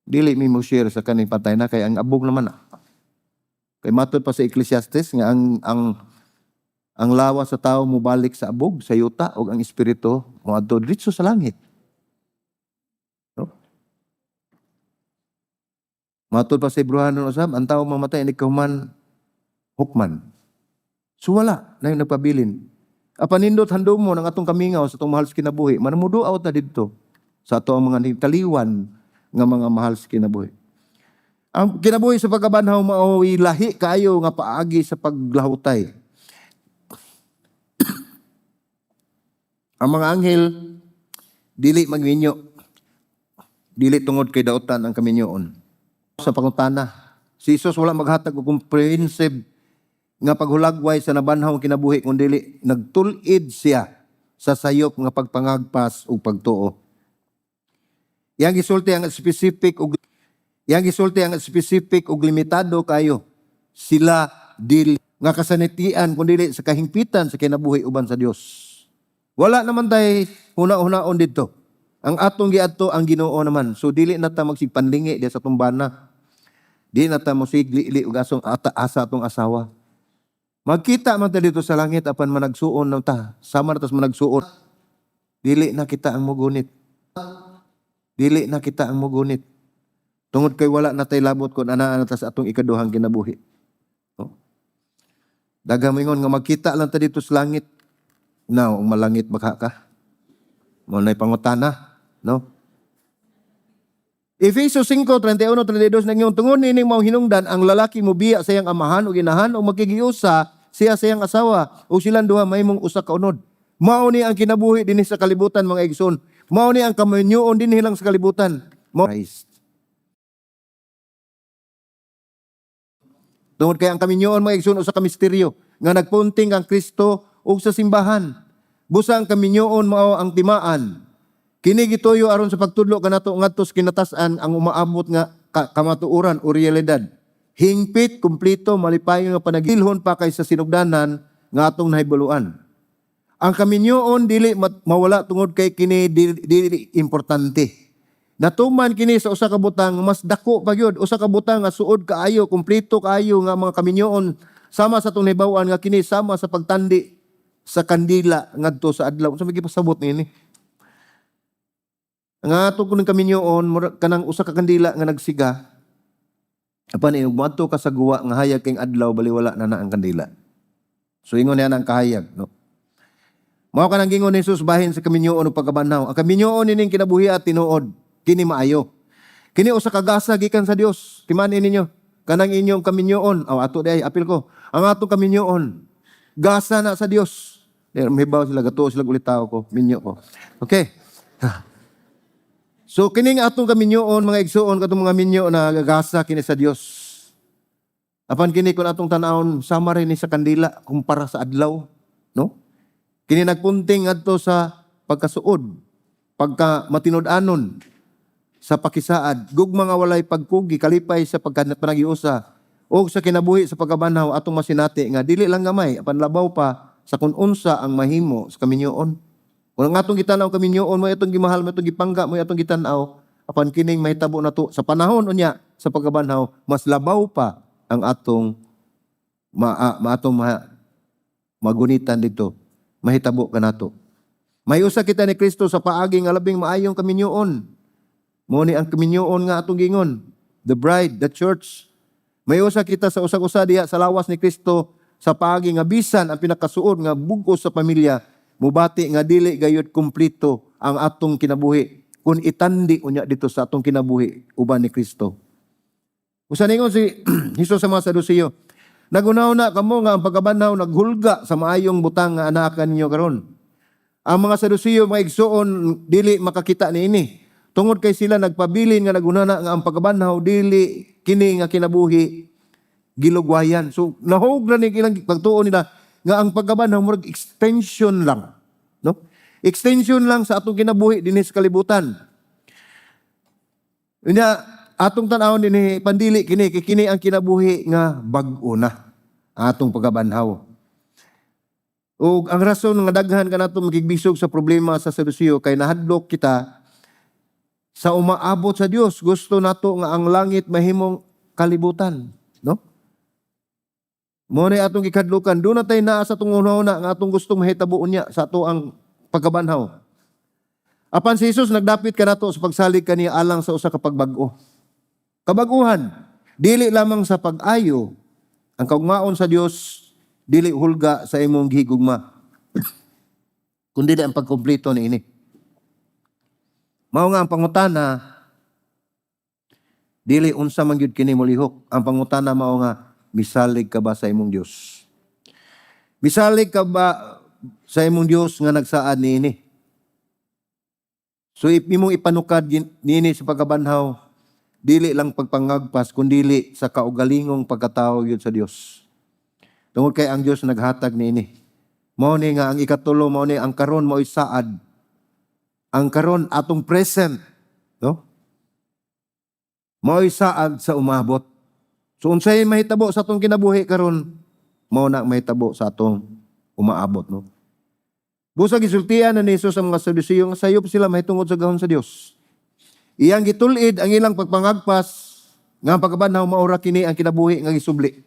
Dili mi mo share sa kaning patay na kay ang abog naman na. Kay matod pa sa Ecclesiastes nga ang lawa sa tao mubalik sa abog, sa yuta, o ang espiritu moadto diretso sa langit. Matod pa sa Hebrehanon usab, ang tao mamatay ni kahuman hukman. So wala na yung nagpabilin. Apan nindot handom mo ng atong kamingaw sa atong mahal sa kinabuhi, manamuduaw ta didto sa ato ang mga taliwan nga mga mahal sa kinabuhi. Ang kinabuhi sa pagkabanhaw mao lahi kaayo nga paagi sa paglahutay. Ang mga anghel dili magminyo. Dili tungod kay daotan ang kaminyoon. Sa pangutana, si Jesus wala maghatag og comprehensive nga paghulagway sa nabanhaw kinabuhi kundi nagtul-id siya sa sayop nga pagpangagpas ug pagtuo. Yang gisulti ang specific ug limitado kayo. Sila dili nga kasanitian kundi sa kahingpitan sa kinabuhi uban sa Dios. Wala naman tay huna-hunaon didto. Ang atong giadto ang Ginoo naman. So dili na ta magsigpanlingi di sa tumbana. Di na ta mosigli ug asong asa atong asawa. Magkita man ta dito sa langit apan managsuon na ta. Sama na tas managsuon. Dili na kita ang mugunit. Dili na kita ang mugunit. Tungod kay wala na tay labot kun anaa na ta sa atong ikaduhang kinabuhi. No? Dagamingon nga magkita lang ta dito sa langit. Now, malangit baka ka. Mo nay pangutana, no? Efesos 5:31-32 nang tungod nining mao hinungdan ang lalaki mobiya sa iyang amahan o inahan o magkigiusa siya sa iyang asawa o silang duha mahimong usa ka unod. Mao ni ang kinabuhi dinhi sa kalibutan mga igsoon. Mao ni ang kamunyoon dinhi lang sa kalibutan. Christ. Tungod kay ang kaminyoon mga igsoon usa ka misteryo nga nagpunting kang Kristo ug sa simbahan. Busa ang kaminyoon mao ang timaan. Kini gituyo aron sa pagtudlo kanato ngadto sa kinatasan ang umaabot nga kamatuoran o realidad. Hingpit, kumpleto, malipayon nga panagilhon pa kay sa sinugdanan nga atong nahibuluan. Ang kaminyoon dili mawala tungod kay kini dili importante. Natuman kini sa usa ka butang mas dako pa gyud, usa ka butang nga suod kaayo, kumpleto kaayo nga mga kaminyoon sama sa atong nahibaw-an nga kini sama sa pagtandi sa kandila ngadto sa adlaw. Unsa may gipasabot niini? Nga atong kuning kaminyoon kanang usa ka kandila nga nagsiga. Apan moadto ka sa guwa nga hayag kay adlaw bali wala na ang kandila. So ingon niya ang kahayag, no? Mao kanang gingon ni Jesus bahin sa kaminyoon ug pagkabanhaw. Ang kaminyoon ining kinabuhi at tinuod, kini maayo. Kini usa ka gasa gikan sa Dios. Timanin ninyo, kanang inyong kaminyoon, ato day apil ko. Ang atong kaminyoon, gasa na sa Dios. Mahibaw sila gato sila ulitaw ko, minyo ko. Okay. So kining atong kaminyoon mga igsoon katong mga minyo na gagasa kini sa Dios. Apan kini kun atong tan-awon sama rin ni sa kandila kumpara sa adlaw, no? Kini nagpunting adto sa pagkasuod, pagka matinud-anon sa pakisaad, gugma nga walay pagkugi kalipay sa pagkanagiusa o sa kinabuhi sa pagkabanhaw atong masinati nga dili lang gamay apan labaw pa sa kun unsa ang mahimo sa kaminyoon. Kung ang atong gitanaw kaminyoon mo itong gimahal mo itong gipangga mo itong gitanaw apan kining mahitabo nato sa panahon unya sa pagkabanhaw mas labaw pa ang atong magunitan dito. Mahitabo ka nato. May usa kita ni Kristo sa paagi nga labing maayong kaminyoon. Mo ni ang kaminyoon nga atong gingon, the bride, the church. May usa kita sa usag-usa diha sa lawas ni Kristo sa paagi nga bisan ang pinakasuod nga bugos sa pamilya, mubati nga dili gayud kumpleto ang atong kinabuhi kun itandi unya dito sa atong kinabuhi uban ni Kristo. Usa ningon si Hesus sa mga Saduseyo, nagunaw-na kamo nga ang pagkabanhaw naghulga sa maayong butang nga anakan ninyo karon. Ang mga Saduseyo mga igsoon dili makakita niini. Tungod kay sila nagpabilin nga naguna-na nga ang pagkabanhaw dili kini nga kinabuhi gilugwayan. So nahuglan ni ilang pagtuo nila nga ang pagkabanhaw murag extension lang, no? Extension lang sa atong kinabuhi dinhi sa kalibutan. Unya atong tan-awon dinhi pandili kini ang kinabuhi nga bag-o na atong pagkabanhaw. O ang rason nga daghan kanato makigbisog sa problema sa Saduseyo kay nahadlok kita sa umaabot sa Dios. Gusto nato nga ang langit mahimong kalibutan, no? Mo ni atong gikadlukan, do na tay naa sa atong una nga atong gustong mahitabo unya sa ato ang pagkabanhaw. Apan si Jesus nagdapit kanato sa pagsalig kaniya alang sa usa ka pagbag-o. Kabaguhan, dili lamang sa pag-ayo, ang kaugmaon sa Dios dili hulga sa imong gihigugma, kundi ang pagkumpleto niini. Mao nga ang pangutana, dili unsa man gyud kini molihok. Ang pangutana mao nga, misalig ka ba sa imong Dios? Misalig ka ba sa imong Dios nga nagsaad niini? So imong ipanukad niini sa pagkabanhaw, dili lang pagpangagpas, kundi sa kaugalingong pagkatao gyud sa Dios. Tungod kay ang Dios naghatag niini. Mao ni nga ang ikatulo, mao ni ang karon mao saad. Ang karon atong present, no? Mao saad sa umabot. So unsay mahitabo sa atong kinabuhi karon, mao na mahitabo sa atong umaabot, no? Busa gisultian na ni Jesus ang mga Saduceo nga sayop sila mahitungod sa gahom sa Dios. Iyang gitulid ang ilang pagpangagpas nga ang pagkabanhaw maura kini ang kinabuhi nga gisubli.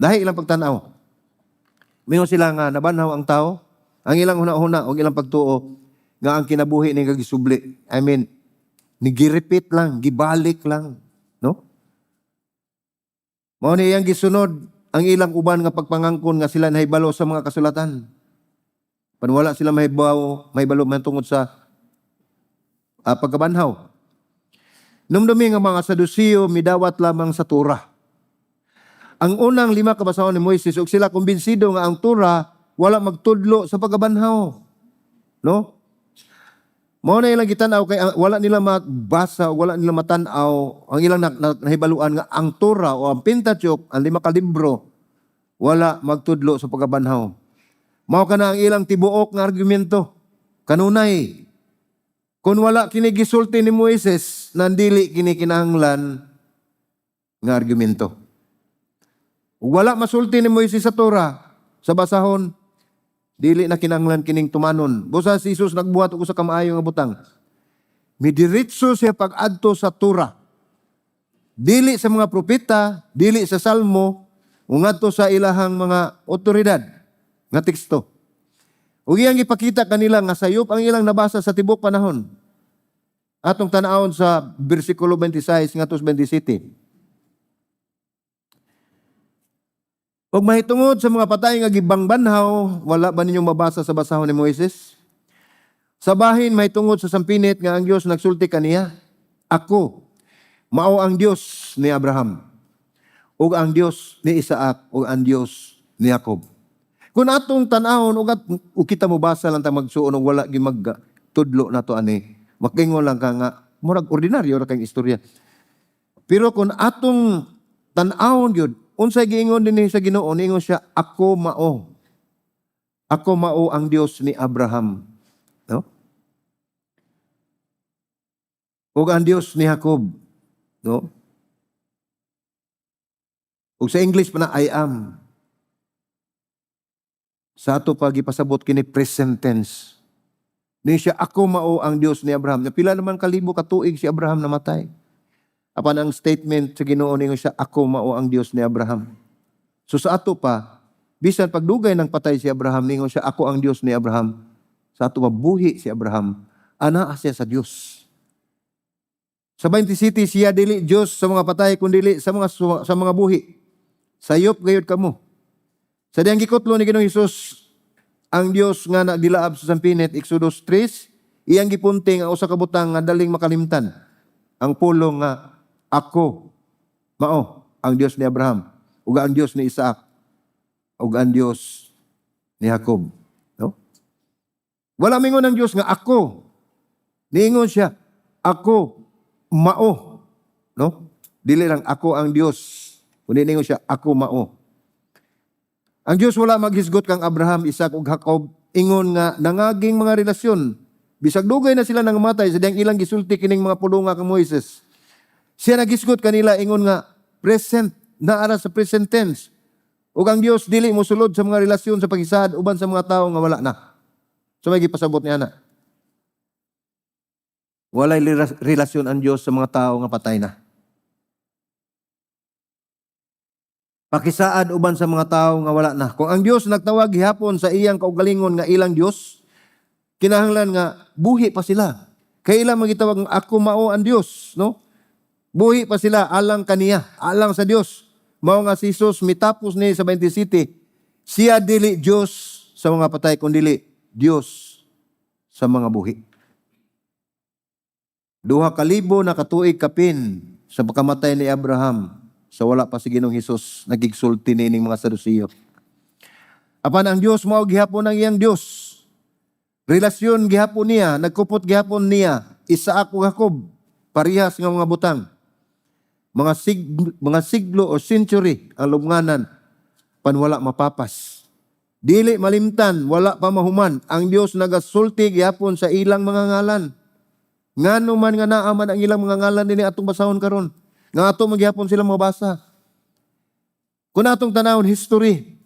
Dahil ilang pagtanaw. Mingon sila nga nabanhaw ang tao, ang ilang huna-huna o ilang pagtuo nga ang kinabuhi ni gisubli. I mean, nigirepit lang, gibalik lang, no? Mao ni iyang gisunod ang ilang uban nga pagpangangkon nga sila nahibalo sa mga kasulatan. Panwala sila mahibalo man tungod sa pagkabanhaw. Numdumi nga mga Saduceo midawat lamang sa Torah. Ang unang 5 kabasahon ni Moises ug sila kumbinsido nga ang Torah wala magtudlo sa pagkabanhaw. No? Mao na ilang gitan-aw kay wala nila magbasa, wala nila matan-aw ang ilang nahibaluan nga ang Torah o ang Pentateuch, ang 5 ka libro, wala magtudlo sa pagkabanhaw. Mao kana ang ilang tibuok nga argumento. Kanunay, kung wala kini gisulti ni Moises, nandili kini kinahanglan nga argumento. Ug wala masulti ni Moises sa Torah, sa basahon, dili na kinahanglan kining tumanon. Busa si Jesus nagbuhat og usa ka maayo nga butang. Midiretso siya pag-adto sa Torah. Dili sa mga propeta, dili sa Salmo, ungadto sa ilahang mga otoridad nga teksto. Ug iyang ipakita kanila nga sayop ang ilang nabasa sa tibok panahon. Atong tan-awon sa bersikulo 26 ngadto 27. Ug mahitungod sa mga patay nga gibangbanhaw, wala ba ninyong mabasa sa basahon ni Moises? Sa bahin mahitungod sa sampinit nga ang Dios nagsulti kaniya, ako mao ang Dios ni Abraham, ug ang Dios ni Isaac, ug ang Dios ni Jacob. Kung atong tan-awon ug kita mo basa lang ta magsuon ug wala gi magtudlo nato ani, makingon lang ka nga murag ordinaryo ra kang istorya. Pero kung atong tan-awon gyud, unsay giingon dinhi sa Ginoo, ingon siya, ako mao. Ako mao ang Dios ni Abraham, no? Ug ang Dios ni Jacob, no? Ug sa English pa na I am. Sa ato pag ipasabot kini present tense. Ni siya, ako mao ang Dios ni Abraham. Pila naman kalibo ka tuig si Abraham namatay. Apan ang statement sa Ginoo ningon siya, ako mao ang Dios ni Abraham. So sa ato pa, bisan pagdugay ng patay si Abraham, ningon siya, ako ang Dios ni Abraham. Sa ato mabuhi si Abraham, anaa siya sa Dios. Sa 27, siya dili Dios sa mga patay, kundi sa mga buhi. Sayop gayud kamo. Sa diyang gikutlo ni Ginoong Hesus, ang Dios nga nagdilaab sa sampinit, Exodus 3, iyang gipunting ang usa ka butang nga daling makalimtan. Ang pulong nga, ako mao ang Dios ni Abraham, ug ang Dios ni Isaac, ug ang Dios ni Jacob. No? Wala mingon ang Dios nga ako. Niingon siya, ako mao. No? Dili lang ako ang Dios. Kundi niingon siya, ako mao. Ang Dios wala maghisgot kang Abraham, Isaac ug Jacob, ingon nga nangaging mga relasyon. Bisag dugay na sila nangamatay sa diyang ilang gisulti kining mga pulonga kang Moises. Siya nagisgot kanila, ingon nga, present, naara sa present tense. Ug ang Dios dili mo sulod sa mga relasyon sa paghisad uban sa mga tao nga wala na. So may gipasabot niya na. Walay relasyon ang Dios sa mga tao nga patay na. Pakisaad uban sa mga tao nga wala na. Kung ang Dios nagtawag gihapon sa iyang kaugalingon nga ilang Dios, kinahanglan nga buhi pa sila. Kay ilang magitawag nga ako mao ang Dios, no? Buhi pa sila alang kaniya, alang sa Dios. Mao nga si Jesus mitapos ni sa 27, siya dili Dios sa mga patay kundi Dios sa mga buhi. 2,000 na katuig kapin sa pagkamatay ni Abraham sa wala pa si Ginoong Hesus nagigsulti nining mga Saduseyo. Apan ang Dios mao gihapon ang iyang Dios. Relasyon gihapon niya, nagkupot gihapon niya Isaac ug Jacob, parehas nga mga butang. Mga siglo o century ang lubnganan pan wala mapapas. Dili malimtan, wala pa mahuman. Ang Dios nagasulti gihapon sa ilang mga ngalan. Ngano man nga naaman ang ilang mga ngalan dinhi atong basahon karon. Nga ato magyapon sila mabasa. Kung atong tanawon history,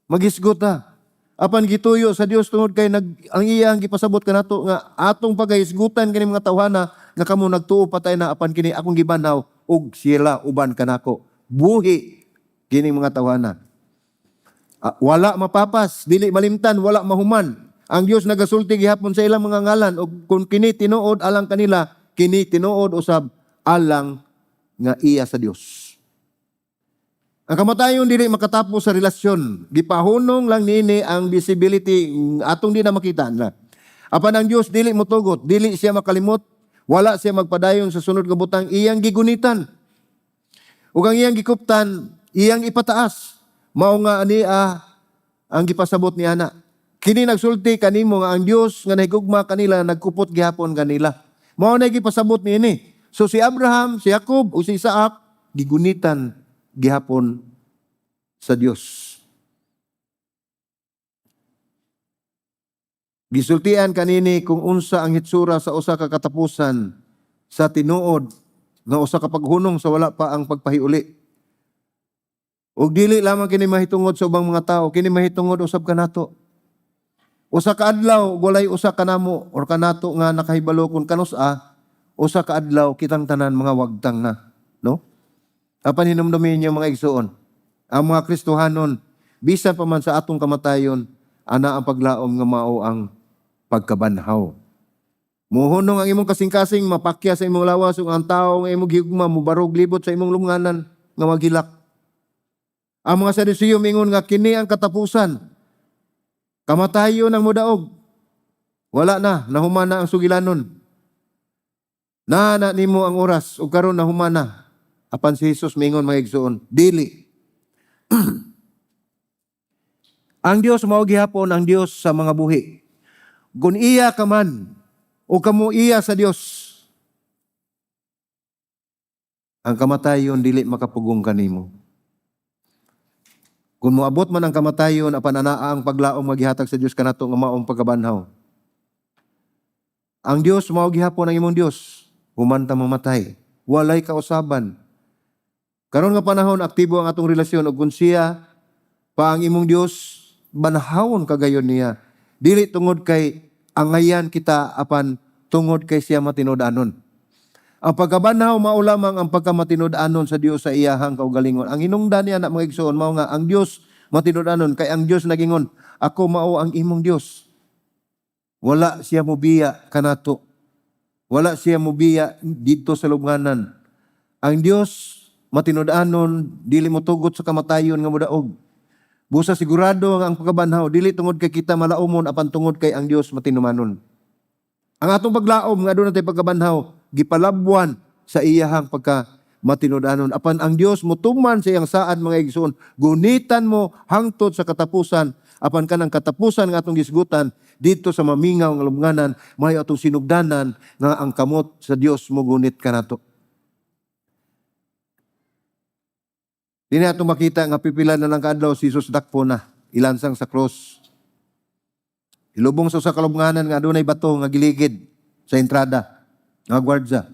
maghisgot ta. Apan gituyo sa Dios tungod kay ang iyang gipasabot kanato nga atong pagahisgutan kini mga tawhana nga kamo nagtuo patay na apan kini akong gibanaw ug sila uban kanako. Buhi kini mga tawhana. Wala mapapas, dili malimtan, wala mahuman. Ang Dios nagasulti gihapon sa ilang mga ngalan ug kung kini tinuod alang kanila, kini tinuod usab alang nga iya sa Dios. Ang kamatayon dili makatapos sa relasyon. Gipahunong lang nini ang visibility atong di na makita na. Apan ang Dios dili motugot, dili siya makalimot, wala siya magpadayon sa sunod nga butang iyang gigunitan. Ug ang iyang gikuptan, iyang ipataas. Mao nga ani ang gipasabot ni ana. Kini nagsulti kanimo nga ang Dios nga nahigugma kanila nagkupot gihapon kanila. Mao na gipasabot niini. So si Abraham, si Jacob o si Isaac gigunitan gihapon sa Dios. Gisultian kanini kung unsa ang hitsura sa usa ka katapusan sa tinuod nga usa ka paghunong sa wala pa ang pagpahiuli. Ug dili lamang kini mahitungod sa ubang mga tao, kini mahitungod usab kanato. Usa ka adlaw walay usa kanamo or kanato nga nakahibalo kun kanus-a, usa ka adlaw kitang tanan mga wagtang na, no? Apan hinumdumin niyo mga igsoon, ang mga Kristohanon, bisan pa man sa atong kamatayon, ana ang paglaom nga mao ang pagkabanhaw. Muhunong ang imong kasing-kasing, mapakya sa imong lawas, ug ang tao nga imong higugma, mubarog libot sa imong lubnganan, nga maghilak. Ang mga Saduseyo mingon nga kini ang katapusan. Kamatayon ang mudaog. Wala na, nahumana ang sugilanon. Na nimo ang oras, ug karon nahumana. Apan si Jesus mingon mga igsoon, dili. Ang Dios mao gihapon ang Dios sa mga buhi. Kung iya ka man o kamo iya sa Dios, ang kamatayon dili makapugong kanimo. Kung moabot man ang kamatayon apan anaa ang paglaom nga gihatag sa Dios kanato nga maong pagkabanhaw. Ang Dios mao gihapon ang imong Dios, human ta mamatay, walay kausaban. Karon nga panahon aktibo ang atong relasyon ug kun siya pa ang imong Dios, banahawon kagayon niya. Dili tungod kay angayan kita apan tungod kay siya matinud-anon. Ang pagkabanhaw mao lamang ang pagkamatinud-anon sa Dios sa iyahang kaugalingon. Ang hinungdan niya na mga igsoon mao nga ang Dios matinud-anon kay ang Dios nagingon, ako mao ang imong Dios. Wala siya mobiya kanato. Wala siya mobiya dito sa lubnganan. Ang Dios matinud-anon, dili mo tugot sa kamatayon nga mudaog. Busa sigurado nga ang pagkabanhaw, dili tungod kay kita malaumon, apan tungod kay ang Dios matinumanon. Ang atong paglaom nga doon natin pagkabanhaw, gipalabwan sa iyahang pagka matinud-anon. Apan ang Dios mutuman sa iyang saad mga igsoon, gunitan mo hangtod sa katapusan, apan kanang katapusan nga atong gisgutan, dito sa mamingaw nga lubnganan, may atong sinugdanan nga ang kamot sa Dios mo gunit kanato. Dili atong makita nga pipila na lang kaadlaw si Jesus dakpo na, ilansang sa cross. Ilubong sa kalubnganan nga adunay bato nga giligid sa entrada, nga gwardya.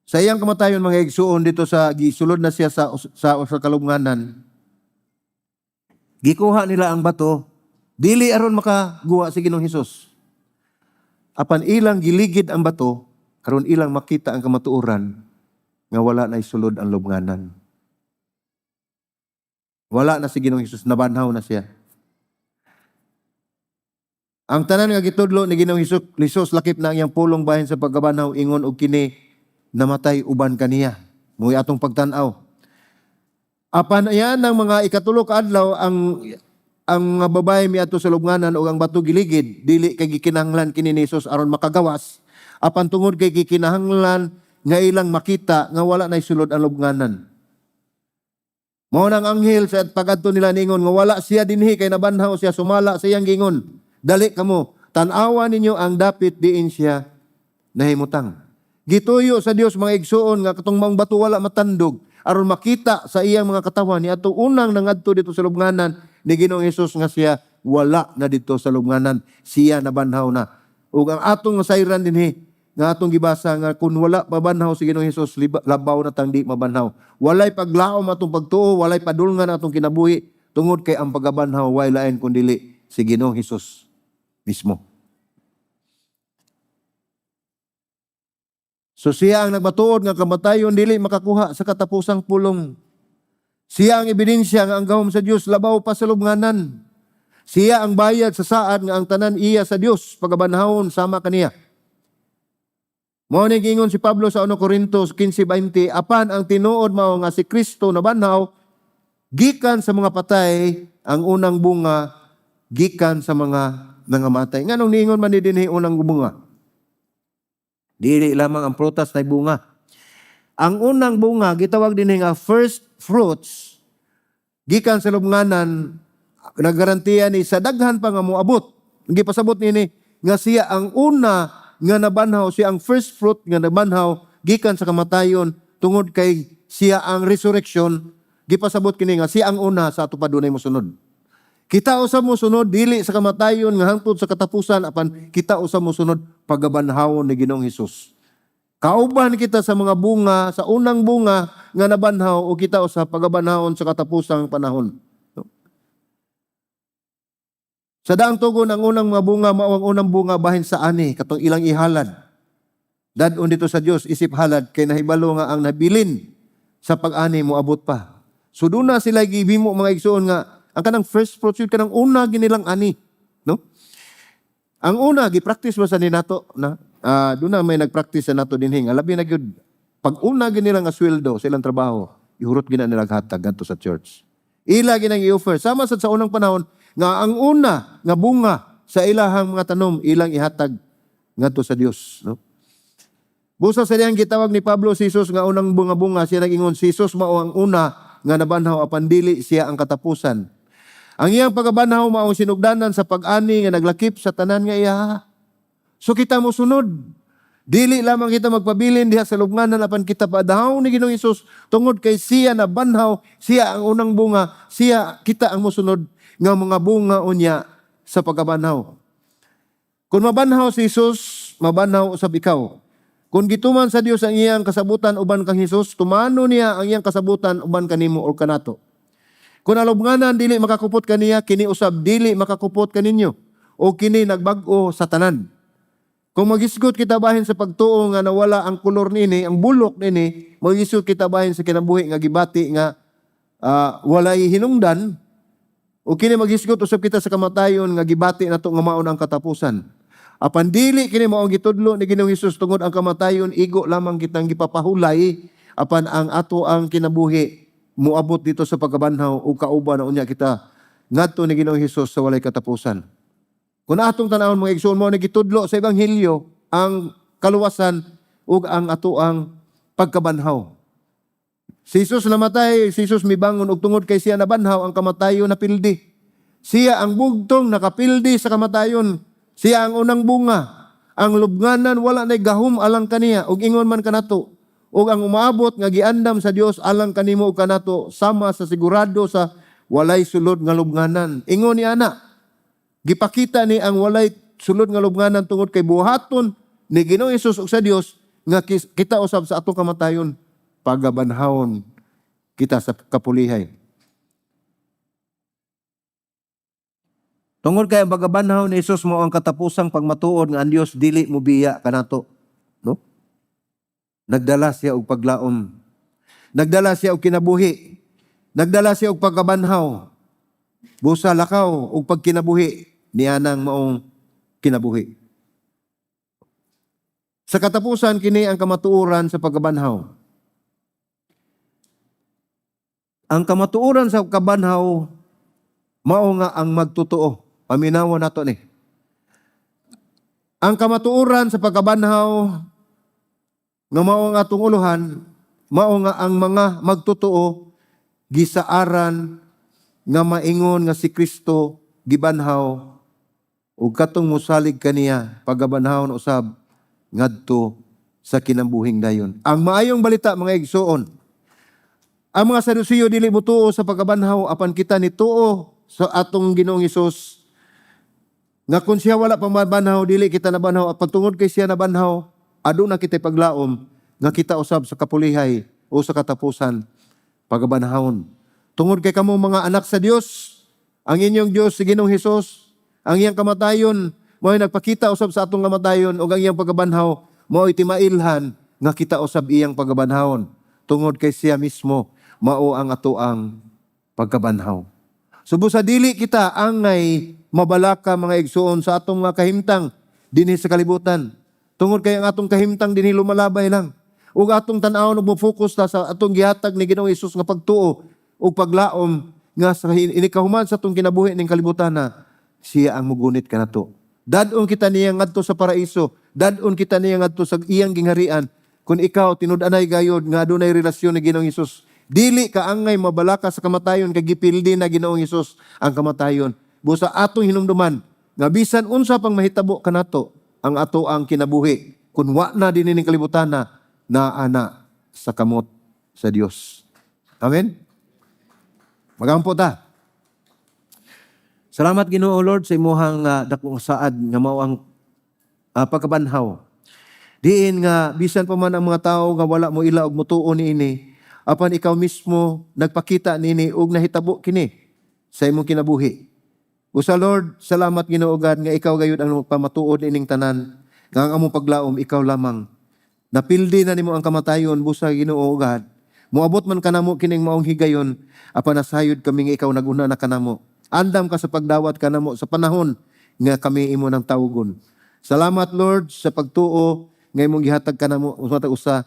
Sa iyang kamatayon mga igsuon dito sa gisulod na siya sa kalubnganan, gikuha nila ang bato, dili aron makaguwa si Ginoong Hesus. Apan ilang giligid ang bato, karon ilang makita ang kamatuoran, nga wala na isulod ang lubnganan. Wala na si Ginoong Hesus, nabanhaw na siya. Ang tanan nga gitudlo ni Ginoong Hesus lakip na ang iyang pulong bahin sa pagkabanhaw ingon og kini namatay uban kaniya. Muy atong pagtan-aw. Apan ayan ng mga ikatulo ka adlaw ang mga babae miadto sa lubnganan o ang bato giligid dili kay gikinahanglan kini ni Hesus aron makagawas. Apan tungod kay gikinahanglan nga ilang makita nga wala nay sulod ang lubnganan. Mao nang anghel sa pagadto nila ningon nga wala siya dinhi kay nabanhaw siya sumala sa iyang gingon. Dali kamo, tan-awa ninyo ang dapit diin siya nahimutang. Gituyo sa Dios mga igsuon nga katong mga bato wala matandog aron makita sa iyang mga katawan ni ato unang nangadto dito sa lubnganan ni Ginoong Hesus nga siya wala na dito sa lubnganan, siya nabanhaw na. Ug ang atong sayran dinhi nga atong gibasa nga kun wala mabanhaw si Ginoong Hesus labaw na tang di mabanhaw. Walay paglaom atong pagtuo, walay padulngan atong kinabuhi tungod kay ang pagabanhaw way lain kun dili si Ginoong Hesus mismo. So siya ang nagbatuod nga kamatayon dili makakuha sa katapusang pulong. Siya ang ebidensya nga ang gahom sa Dios labaw pa sa lubnganan. Siya ang bayad sa saad nga ang tanan iya sa Dios pagabanhawon sama kaniya. Mao ni gingon si Pablo sa 1 Corintos 15:20, apan ang tinuod mao nga si Kristo nabanhaw gikan sa mga patay, ang unang bunga gikan sa mga nangamatay. Nganong niingon man ni dinhi unang bunga? Dili lamang ang prutas na bunga. Ang unang bunga gitawag dinhi nga first fruits gikan sa lubnganan, nagarantiya ni sa daghan pa nga moabot. Gipasabot nini nga siya ang una nga nabanhaw, siya ang first fruit nga nabanhaw gikan sa kamatayon tungod kay siya ang resurrection. Gipasabot kini nga siya ang una sa ato padunay mosunod. Kita usab mo sunod dili sa kamatayon nga hangtod sa katapusan, apan kita usab mo sunod pagabanhawon ni Ginoong Hesus. Kauban kita sa mga bunga, sa unang bunga nga nabanhaw o kita usab pagabanhawon sa katapusang panahon. Sa daang tugon ang unang mga bunga mao ang unang bunga bahin sa ani katong ilang ihalad. Dadon dito sa Dios isip halad kay nahibalo nga ang nabilin sa pag-ani moabot pa. So doon na sila gibimo mga igsoon nga ang kanang first fruits yun, kanang una ginilang ani, no? Ang una gi-practice ba sa ninato na doon na may nag-practice sa nato dinhi nga labi na gyud pag una ginilang nga sweldo sa ilang trabaho, ihurot gina nila hatag ngadto sa church. Ila ginang i-offer sama sad sa unang panahon nga ang una nga bunga sa ilahang mga tanom ilang ihatag ngadto sa Dios, no? Busa sa diyang gitawag ni Pablo si Jesus nga unang bunga-bunga, siya nag-ingon si Jesus mao ang una nga nabanhaw apan dili siya ang katapusan. Ang iyang pagabanhaw mao sinugdanan sa pag-ani nga naglakip sa tanan nga iya. So kita mo sunod. Dili lamang kita magpabilin diha sa lubnganan apan kita padahaw ni Ginoong Hesus tungod kay siya na banhaw, siya ang unang bunga, siya kita ang mosunod nga mga bunga unya sa pagabanhaw. Kung mabanhaw si Jesus, mabanhaw usab ikaw. Kung gituman sa Dios ang iyang kasabutan uban kang Hesus, tumano niya ang iyang kasabutan uban kanimo or kanato. Kung alubnganan dili makakupot kaniya, kini usab dili makakupot kaninyo o kini nagbag-o sa tanan. Kung magisgot kita bahin sa pagtuo nga nawala ang kulor nini, ang bulok nini, magisgot kita bahin sa kinabuhi nga gibati nga walay hinungdan, o kini magisgot usab kita sa kamatayon nga gibati nato nga maon ang katapusan. Apan dili kini mao ang gitudlo ni Ginoong Hesus tungod ang kamatayon igo lamang kitang gipapahulay apan ang ato ang kinabuhi muabot dito sa pagkabanhaw o kauban na unya kita ngadto ni Ginoong Hesus sa walay katapusan. Kung atong tanawon mga igsoon mo nagitudlo sa ebanghelyo ang kaluwasan ug ang ato ang pagkabanhaw. Si Jesus namatay, si Jesus mibangon ug tungod kay siya nabanhaw ang kamatayon napildi. Siya ang bugtong nakapildi sa kamatayon. Siya ang unang bunga. Ang lubnganan wala nay gahom alang kaniya ug ingon man kanato ug ang umaabot nga giandam sa Dios alang kanimo ug kanato sama sa sigurado sa walay sulod nga lubnganan. Ingon ni ana, gipakita ni ang walay sulod nga lubnganan tungod kay buhaton ni Ginoong Hesus ug sa Dios nga kita usab sa atong kamatayon pagabanhawon kita sa kapulihay. Tungod kay ang pagabanhaw ni Hesus mo ang katapusang pagmatuod nga ang Dios dili mo biya kanato, no? Nagdala siya og paglaom. Nagdala siya og kinabuhi. Nagdala siya og pagkabanhaw. Busa lakaw og pagkinabuhi nianang maong kinabuhi. Sa katapusan, kini ang kamatuoran sa pagkabanhaw. Ang kamatuoran sa kabanhaw, mao nga ang magtotoo. Paminawan nato ni. Ang kamatuoran sa pagkabanhaw, nga mao nga atong uluhan, mao nga ang mga magtotoo, gisaaran, nga maingon nga si Kristo, gibanhaw, ug katong musalig kaniya, pagabanhawon usab, ngadto sa kinabuhing dayon. Ang maayong balita, mga igsoon, ang mga Saduceo dili mutuo sa pagkabanhaw, apan kita ni tuo sa atong Ginoong Hesus, nga kung siya wala pang mabanhaw, dili kita nabanhaw, at patungod kay siya nabanhaw, aduna kita paglaom, nga kita usab sa kapulihay o sa katapusan, pagkabanhawon. Tungod kay kamo mga anak sa Dios, ang inyong Dios si Ginoong Hesus, ang iyang kamatayon, mo'y nagpakita usab sa atong kamatayon, o ang iyang pagkabanhaw, mo'y timailhan, nga kita usab iyang pagkabanhawon. Tungod kay siya mismo, mao ang ato ang pagkabanhaw. Subo sa dili kita angay mabalaka, mga igsoon, sa atong mga kahimtang dinhi sa kalibutan. Tungod kay ang atong kahimtang dinhi lumalabay lang. Ug atong tan-awon ug mo-focus ta sa atong gihatag ni Ginoong Hesus nga pagtuo ug paglaom nga sa inikahuman sa atong kinabuhi ning kalibutan na siya ang mugunit kanato. Dadon kita niya ngadto sa paraiso, dadon kita niya ngadto sa iyang gingharian. Kung ikaw tinud-anay gayod nga adunay relasyon ni Ginoong Hesus, dili ka angay mabalaka sa kamatayon kay gipildi na Ginoong Hesus ang kamatayon. Busa atong hinumduman nga bisan unsa pang mahitabo kanato ang ato ang kinabuhi kun wa na dinhi ning kalibutan na ana sa kamot sa Dios. Amen. Magampo ta. Salamat Ginoo Lord sa imuhang dakong saad nga mao ang pagkabanhaw. Diin nga bisan pa man ang mga tao nga wala mo ila og mutuo niini, apan ikaw mismo nagpakita nini og nahitabo kini sa imong kinabuhi. Usa Lord, salamat Ginoo God nga ikaw gayud ang pamatuod ining tanan, nga ang among paglaom ikaw lamang. Napildi na nimo ang kamatayon busa Ginoo God. Moabot man kanamo kining maong higayon, apan nasayod kami nga ikaw naguna na kanamo. Andam ka sa pagdawat kanamo sa panahon nga kami imo nang tawgon. Salamat Lord sa pagtuo nga imong gihatag kanamo usa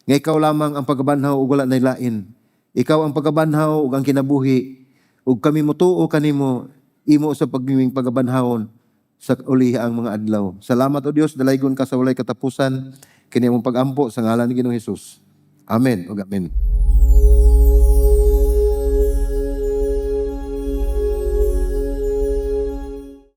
nga ikaw lamang ang pagkabanhaw ug wala nay lain. Ikaw ang pagkabanhaw ug ang kinabuhi ug kami motuo kanimo imo sa pagmiming pagkabanhawon sa uli ang mga adlaw. Salamat o Dios, dalaygon ka sa walay katapusan kini imong pag-ampo sa ngalan ni Ginoong Hesus. Amen ug amen.